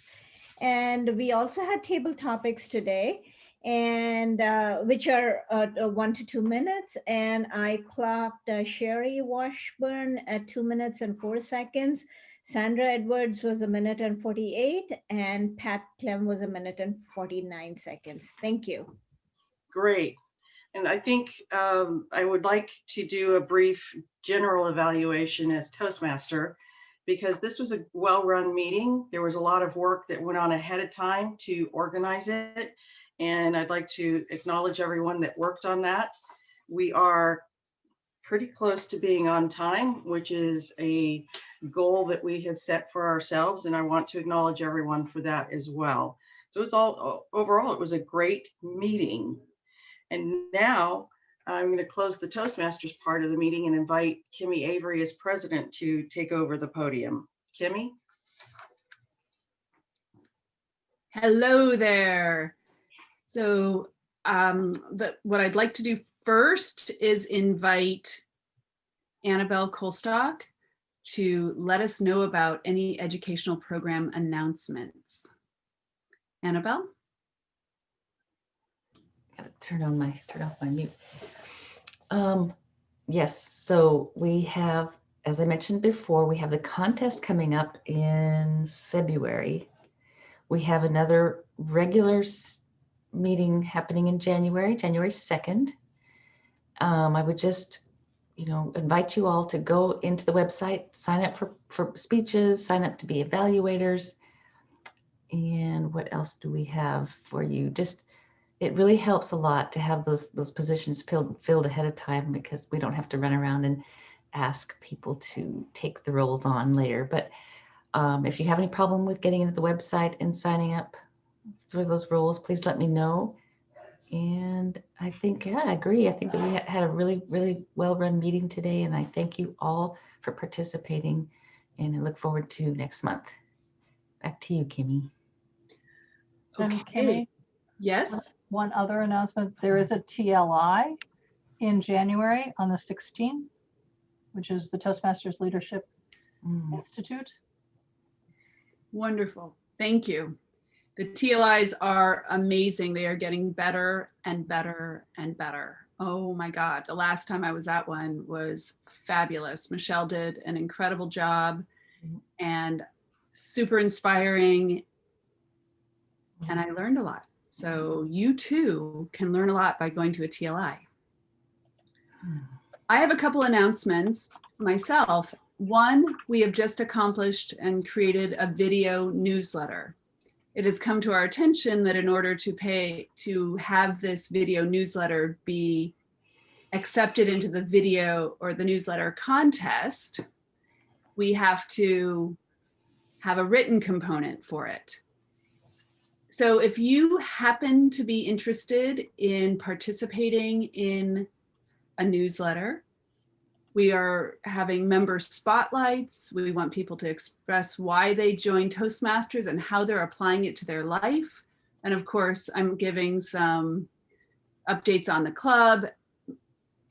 And we also had table topics today, and which are 1 to 2 minutes. And I clocked Sherry Washburn at 2 minutes and 4 seconds. Sandra Edwards was 1 minute and 48, and Pat Clem was 1 minute and 49 seconds. Thank you. Great. And I think I would like to do a brief general evaluation as Toastmaster, because this was a well-run meeting. There was a lot of work that went on ahead of time to organize it. And I'd like to acknowledge everyone that worked on that. We are pretty close to being on time, which is a goal that we have set for ourselves. And I want to acknowledge everyone for that as well. So it's all overall, it was a great meeting. And now I'm going to close the Toastmasters part of the meeting and invite Kimmy Avery as president to take over the podium. Kimmy? Hello there. So what I'd like to do first is invite Annabelle Colstock to let us know about any educational program announcements. Annabelle? Gotta turn off my mute. Yes, so we have, as I mentioned before, we have the contest coming up in February. We have another regular meeting happening in January 2nd. I would just, invite you all to go into the website, sign up for speeches, sign up to be evaluators. And what else do we have for you? Just, it really helps a lot to have those positions filled ahead of time, because we don't have to run around and ask people to take the roles on later. But if you have any problem with getting into the website and signing up for those roles, please let me know. And I think, yeah, I agree. I think that we had a really, really well-run meeting today, and I thank you all for participating, and I look forward to next month. Back to you, Kimmy. And Okay. Kimmy, Yes. one other announcement. There is a TLI in January on the 16th, which is the Toastmasters Leadership Institute. Wonderful. Thank you. The TLIs are amazing. They are getting better and better and better. Oh my God. The last time I was at one was fabulous. Michelle did an incredible job and super inspiring. And I learned a lot. So you too can learn a lot by going to a TLI. I have a couple announcements myself. One, we have just accomplished and created a video newsletter. It has come to our attention that in order to have this video newsletter be accepted into the video or the newsletter contest, we have to have a written component for it. So if you happen to be interested in participating in a newsletter, We are having member spotlights. We want people to express why they joined Toastmasters and how they're applying it to their life. And of course, I'm giving some updates on the club.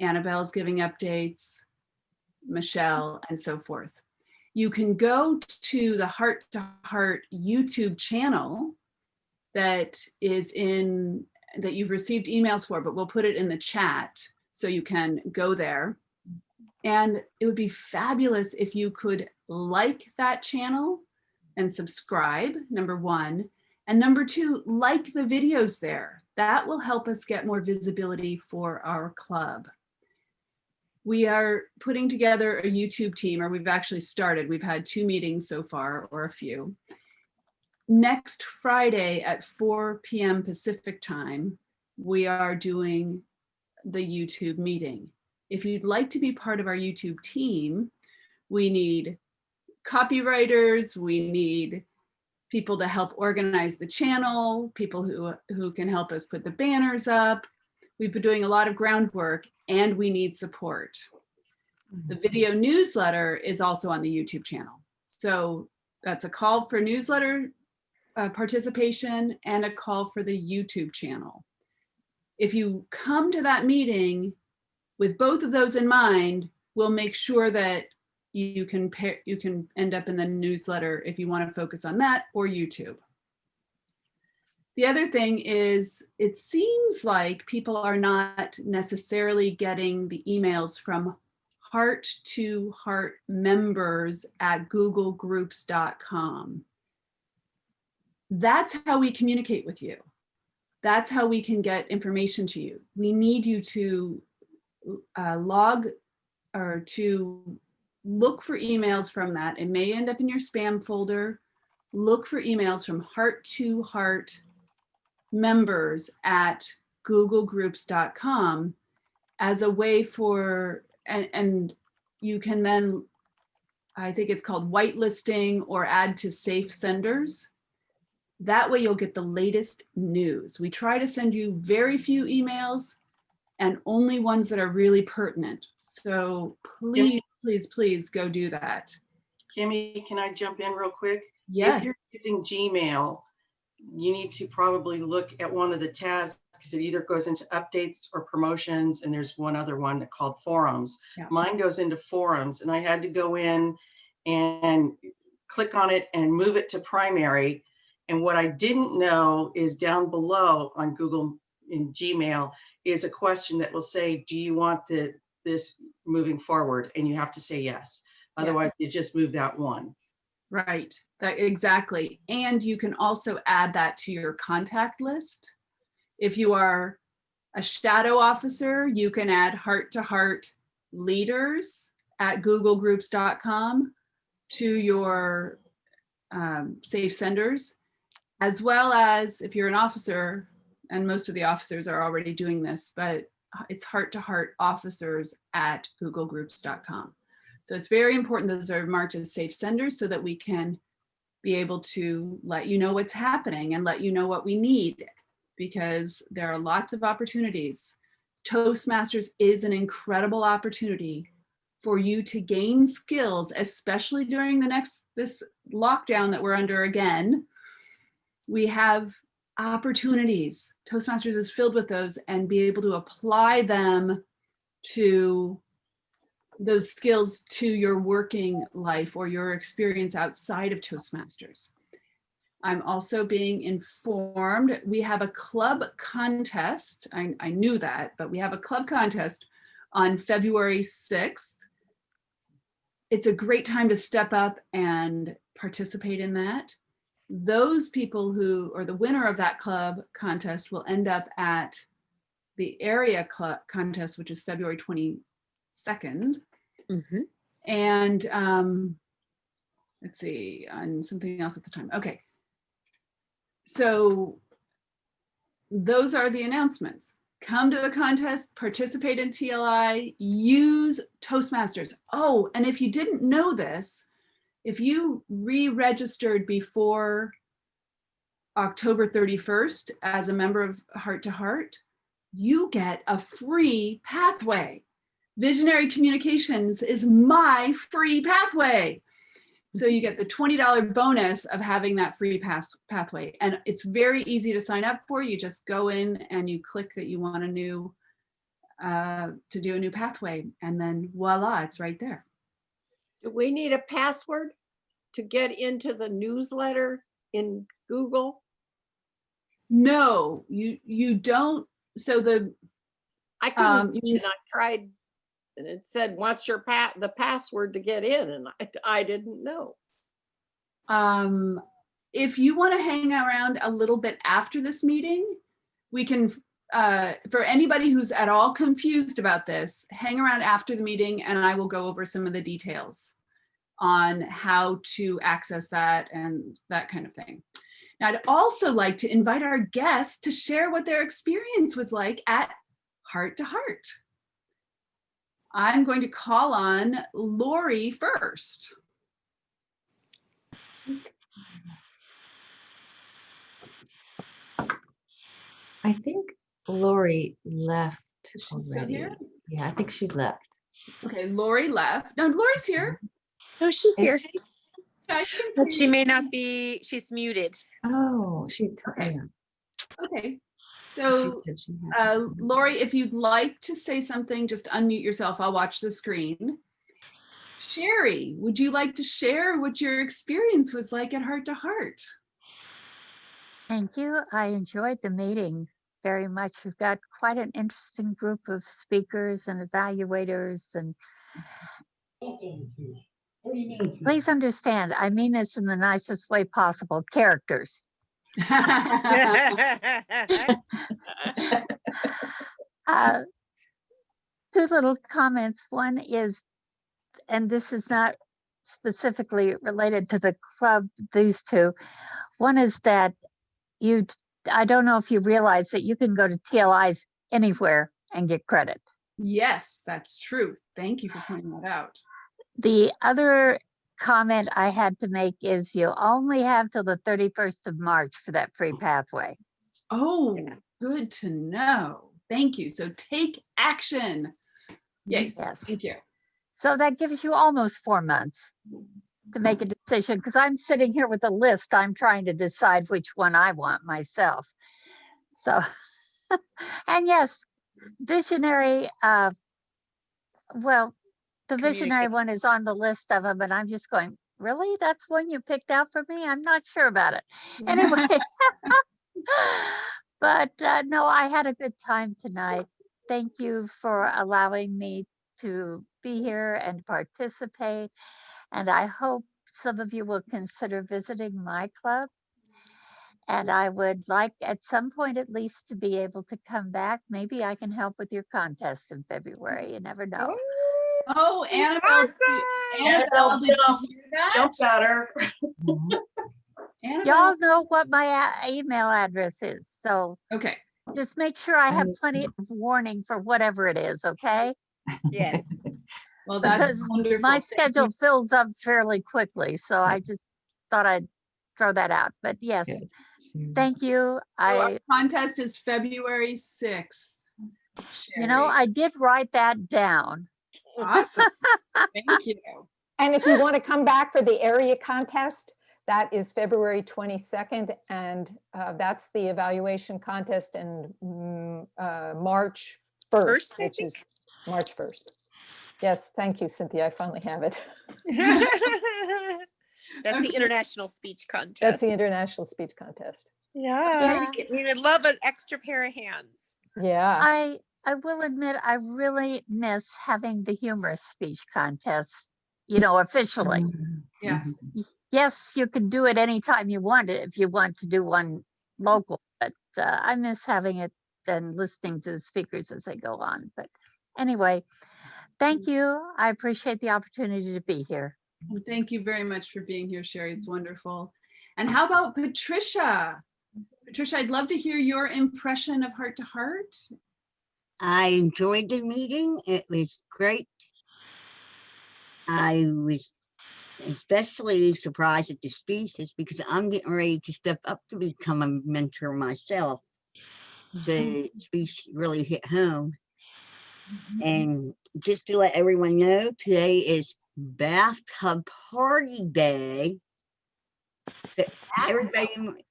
Annabelle's giving updates, Michelle, and so forth. You can go to the Heart2Heart YouTube channel that is that you've received emails for, but we'll put it in the chat so you can go there. And it would be fabulous if you could like that channel and subscribe, number one. And number two, like the videos there. That will help us get more visibility for our club. We are putting together a YouTube team, or we've actually started. We've had 2 meetings so far, or a few. Next Friday at 4 p.m. Pacific time, we are doing the YouTube meeting. If you'd like to be part of our YouTube team, we need copywriters, we need people to help organize the channel, people who can help us put the banners up. We've been doing a lot of groundwork, and we need support. The video newsletter is also on the YouTube channel. So that's a call for newsletter participation and a call for the YouTube channel. If you come to that meeting with both of those in mind, we'll make sure that you can end up in the newsletter if you want to focus on that, or YouTube. The other thing is, it seems like people are not necessarily getting the emails from Heart2Heart members at googlegroups.com. That's how we communicate with you. That's how we can get information to you. We need you to log or to look for emails from that. It may end up in your spam folder. Look for emails from Heart2Heart members at googlegroups.com as a way for, and you can then, I think it's called whitelisting or add to safe senders. That way you'll get the latest news. We try to send you very few emails and only ones that are really pertinent. So please, please, please go do that. Kimmy, can I jump in real quick? Yes. If you're using Gmail, you need to probably look at one of the tabs, because it either goes into updates or promotions, and there's one other one called forums. Yeah. Mine goes into forums, and I had to go in and click on it and move it to primary. And what I didn't know is down below on Google in Gmail is a question that will say, do you want this moving forward? And you have to say yes. Otherwise, you just move that one. Right, exactly. And you can also add that to your contact list. If you are a shadow officer, you can add Heart2Heart leaders at googlegroups.com to your safe senders, as well as if you're an officer, and most of the officers are already doing this, but it's Heart2Heart officers at googlegroups.com. So it's very important those are marked as safe senders so that we can be able to let you know what's happening and let you know what we need, because there are lots of opportunities. Toastmasters is an incredible opportunity for you to gain skills, especially during this lockdown that we're under again. We have opportunities. Toastmasters is filled with those, and be able to apply them to those skills to your working life or your experience outside of Toastmasters. I'm also being informed we have a club contest. I knew that, but we have a club contest on February 6th. It's a great time to step up and participate in that. Those people who are the winner of that club contest will end up at the area club contest, which is February 22nd. Mm-hmm. And let's see, and something else at the time. Okay. So those are the announcements. Come to the contest, participate in TLI, use Toastmasters. Oh, and if you didn't know this, if you re-registered before October 31st as a member of Heart2Heart, you get a free pathway. Visionary Communications is my free pathway. So you get the $20 bonus of having that free pathway. And it's very easy to sign up for. You just go in and you click that you want a new, to do a new pathway. And then voila, it's right there. Do we need a password to get into the newsletter in Google? No, you don't. So I couldn't, and I tried, and it said, what's your the password to get in? And I didn't know. If you want to hang around a little bit after this meeting, we can, for anybody who's at all confused about this, hang around after the meeting and I will go over some of the details on how to access that and that kind of thing. Now, I'd also like to invite our guests to share what their experience was like at Heart to Heart. I'm going to call on Lori first. I think Lori left Is she still already. here? Yeah, I think she left. Okay, Lori left. No, Lori's here. Oh, she's here. I can But see she you. may not be, she's muted. Oh, she. Okay. Yeah. Okay. So, Lori, if you'd like to say something, just unmute yourself. I'll watch the screen. Sherry, would you like to share what your experience was like at Heart to Heart? Thank you. I enjoyed the meeting very much. We've got quite an interesting group of speakers and evaluators, and please understand, I mean this in the nicest way possible, characters. Two little comments. One is, and this is not specifically related to the club, these two. One is that I don't know if you realize that you can go to TLIs anywhere and get credit. Yes, that's true. Thank you for pointing that out. The other comment I had to make is you only have till the 31st of March for that free pathway. Oh, good to know. Thank you. So take action. Yes. Thank you. So that gives you almost 4 months to make a decision, because I'm sitting here with a list. I'm trying to decide which one I want myself. So, and yes, visionary, well, the visionary one is on the list of them, and I'm just going, really? That's one you picked out for me? I'm not sure about it. Anyway, but no, I had a good time tonight. Thank you for allowing me to be here and participate. And I hope some of you will consider visiting my club. And I would like at some point at least to be able to come back. Maybe I can help with your contest in February. You never know. Oh, Annabelle, awesome. Annabelle, did you hear that? Jump at her. Y'all know what my email address is. So okay, just make sure I have plenty of warning for whatever it is, okay? Yes. Well, that's wonderful. My schedule fills up fairly quickly, so I just thought I'd throw that out. But yes, thank you. So our contest is February 6th. You know, I did write that down. Awesome. Thank you. And if you want to come back for the area contest, that is February 22nd, and that's the evaluation contest in March 1st, which is March 1st. Yes, thank you, Cynthia. I finally have it. That's the international speech contest. That's the international speech contest. Yeah. We would love an extra pair of hands. Yeah. I will admit, I really miss having the humorous speech contests, you know, officially. Yes. Yes, you can do it anytime you want it if you want to do one local, but I miss having it and listening to the speakers as they go on. But anyway, thank you. I appreciate the opportunity to be here. Thank you very much for being here, Sherry. It's wonderful. And how about Patricia? Patricia, I'd love to hear your impression of Heart to Heart. I enjoyed the meeting. It was great. I was especially surprised at the speeches because I'm getting ready to step up to become a mentor myself. The speech really hit home. And just to let everyone know, today is bathtub party day. So everybody,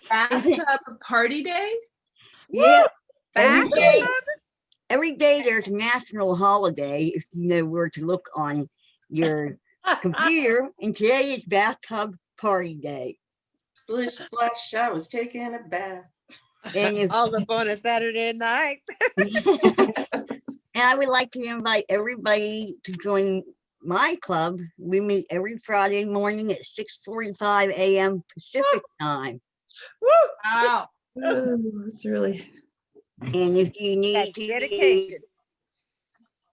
Bathtub party day? yeah, every Bathtub? day, every day there's a national holiday if you know where to look on your computer. And today is bathtub party day. Splish splash, I was taking a bath. And if, All up on a Saturday night. and I would like to invite everybody to join my club. We meet every Friday morning at 6:45 a.m. Pacific time. Wow. Oh, it's really. And if you need That's to, dedication.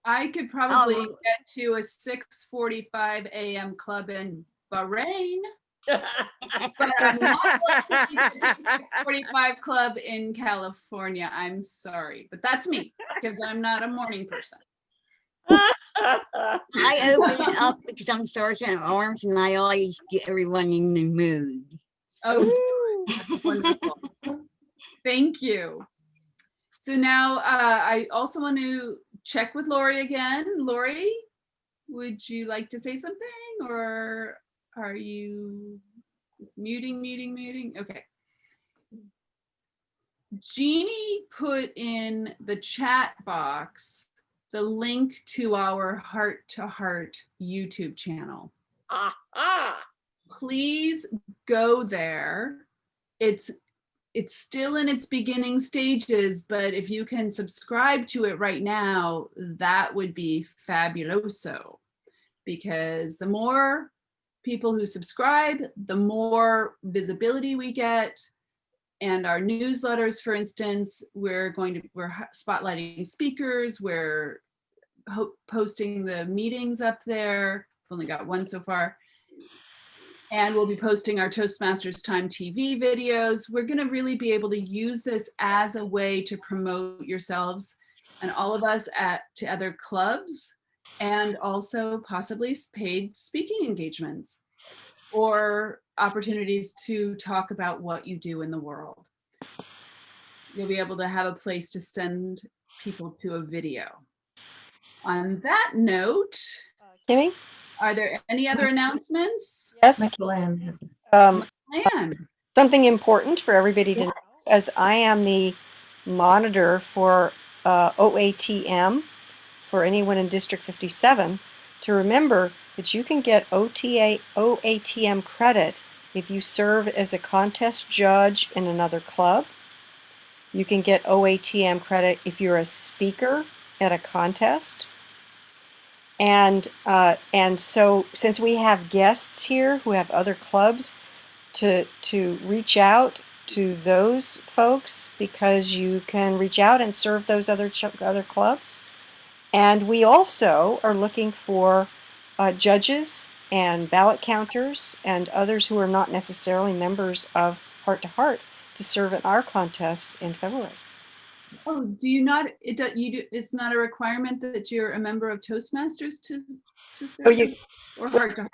I could probably Oh. get to a 6:45 a.m. club in Bahrain, but I'm not likely to get to the 6:45 club in California. I'm sorry, but that's me because I'm not a morning person. I open it up because I'm Sergeant at Arms and I always get everyone in the mood. Oh, that's wonderful. Thank you. So now I also want to check with Lori again. Lori, would you like to say something or are you muting? Okay. Jeannie put in the chat box the link to our Heart2Heart YouTube channel. Please go there. It's still in its beginning stages, but if you can subscribe to it right now, that would be fabuloso. Because the more people who subscribe, the more visibility we get. And our newsletters, for instance, we're spotlighting speakers, we're posting the meetings up there. I've only got one so far. And we'll be posting our Toastmasters Time TV videos. We're going to really be able to use this as a way to promote yourselves and all of us to other clubs, and also possibly paid speaking engagements or opportunities to talk about what you do in the world. You'll be able to have a place to send people to a video. On that note, Kimmy? are there any other announcements? Yes. Michael Ann has Ann. Something important for everybody to know, as I am the monitor for OATM for anyone in District 57, to remember that you can get OATM credit if you serve as a contest judge in another club. You can get OATM credit if you're a speaker at a contest. And so since we have guests here who have other clubs, to reach out to those folks, because you can reach out and serve those other clubs. And we also are looking for judges and ballot counters and others who are not necessarily members of Heart2Heart to serve in our contest in February. Oh, do you not? It's not a requirement that you're a member of Toastmasters to serve, or Heart2Heart.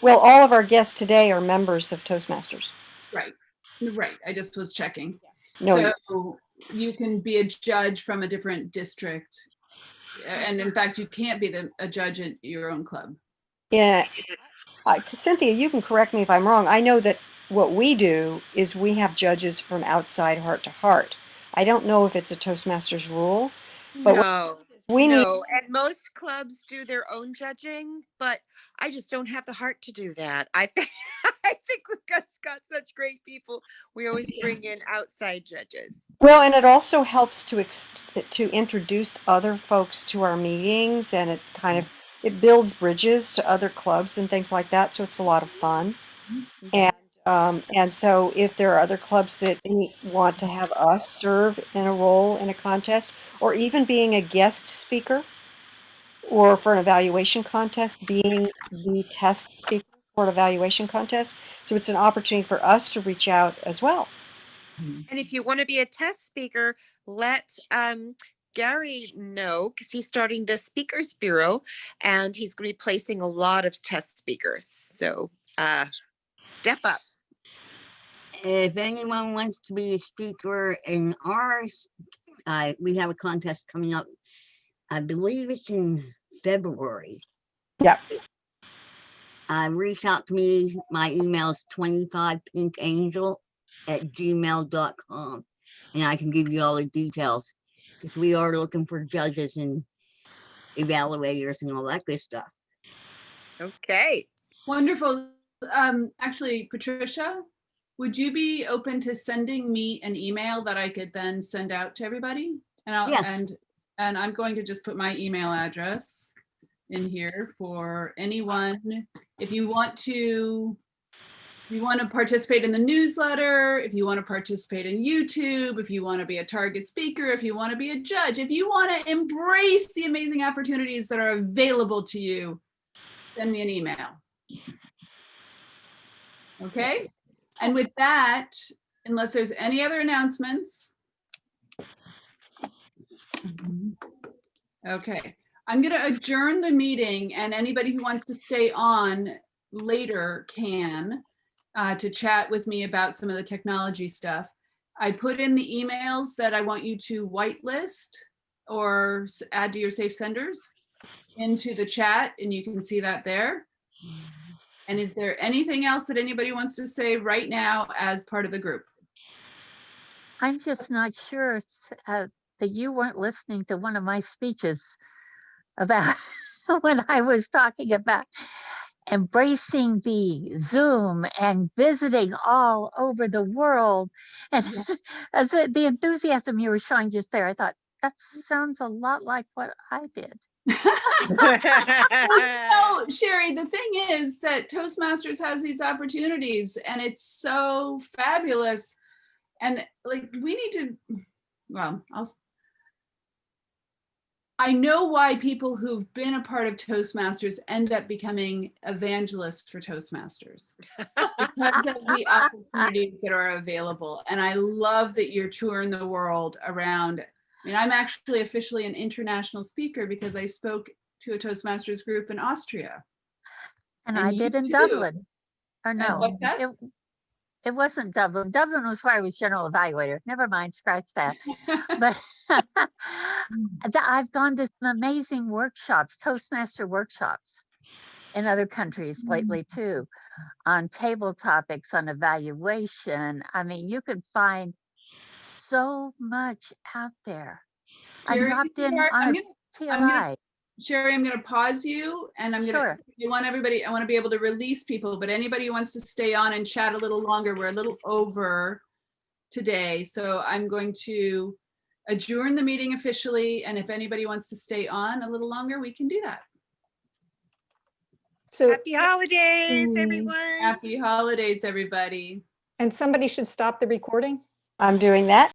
Well, all of our guests today are members of Toastmasters. Right. I just was checking. No, so you can be a judge from a different district, and in fact, you can't be a judge at your own club. Yeah, Cynthia, you can correct me if I'm wrong. I know that what we do is we have judges from outside Heart2Heart. I don't know if it's a Toastmasters rule, but No, we need. And most clubs do their own judging, but I just don't have the heart to do that. I think we've got such great people. We always bring in outside judges. Well, and it also helps to introduce other folks to our meetings, and it builds bridges to other clubs and things like that. So it's a lot of fun. And so if there are other clubs that want to have us serve in a role in a contest, or even being a guest speaker, or for an evaluation contest, being the test speaker for an evaluation contest. So it's an opportunity for us to reach out as well. And if you want to be a test speaker, let Gary know, because he's starting the Speakers Bureau and he's going to be placing a lot of test speakers. So step up. If anyone wants to be a speaker in our we have a contest coming up. I believe it's in February. Yep. Reach out to me. My email is 25pinkangel@gmail.com, and I can give you all the details, because we are looking for judges and evaluators and all that good stuff. Okay. Wonderful. Actually, Patricia, would you be open to sending me an email that I could then send out to everybody? And Yes. and I'm going to just put my email address in here for anyone. If you want to participate in the newsletter, if you want to participate in YouTube, if you want to be a target speaker, if you want to be a judge, if you want to embrace the amazing opportunities that are available to you, send me an email. Okay? And with that, unless there's any other announcements. Okay, I'm going to adjourn the meeting, and anybody who wants to stay on later can to chat with me about some of the technology stuff. I put in the emails that I want you to whitelist or add to your safe senders into the chat, and you can see that there. And is there anything else that anybody wants to say right now as part of the group? I'm just not sure that you weren't listening to one of my speeches about when I was talking about embracing the Zoom and visiting all over the world. And as the enthusiasm you were showing just there, I thought, that sounds a lot like what I did. Well, so, Sherry, the thing is that Toastmasters has these opportunities, and it's so fabulous. And like, we need to, well, I know why people who've been a part of Toastmasters end up becoming evangelists for Toastmasters because of the opportunities that are available. And I love that you're touring the world around. I mean, I'm actually officially an international speaker because I spoke to a Toastmasters group in Austria. And I did in Dublin. Or no, what's that? it wasn't Dublin. Dublin was where I was general evaluator. Never mind, scratch that. But I've gone to some amazing workshops, Toastmaster workshops in other countries lately too, on table topics, on evaluation. I mean, you can find so much out there. Sherry, I dropped in on a TLI. Sherry, I'm going to pause you, and I'm going to, I want to be able to release people, but anybody who wants to stay on and chat a little longer, we're a little over today. So I'm going to adjourn the meeting officially. And if anybody wants to stay on a little longer, we can do that. So happy holidays, everyone. Happy holidays, everybody. And somebody should stop the recording. I'm doing that.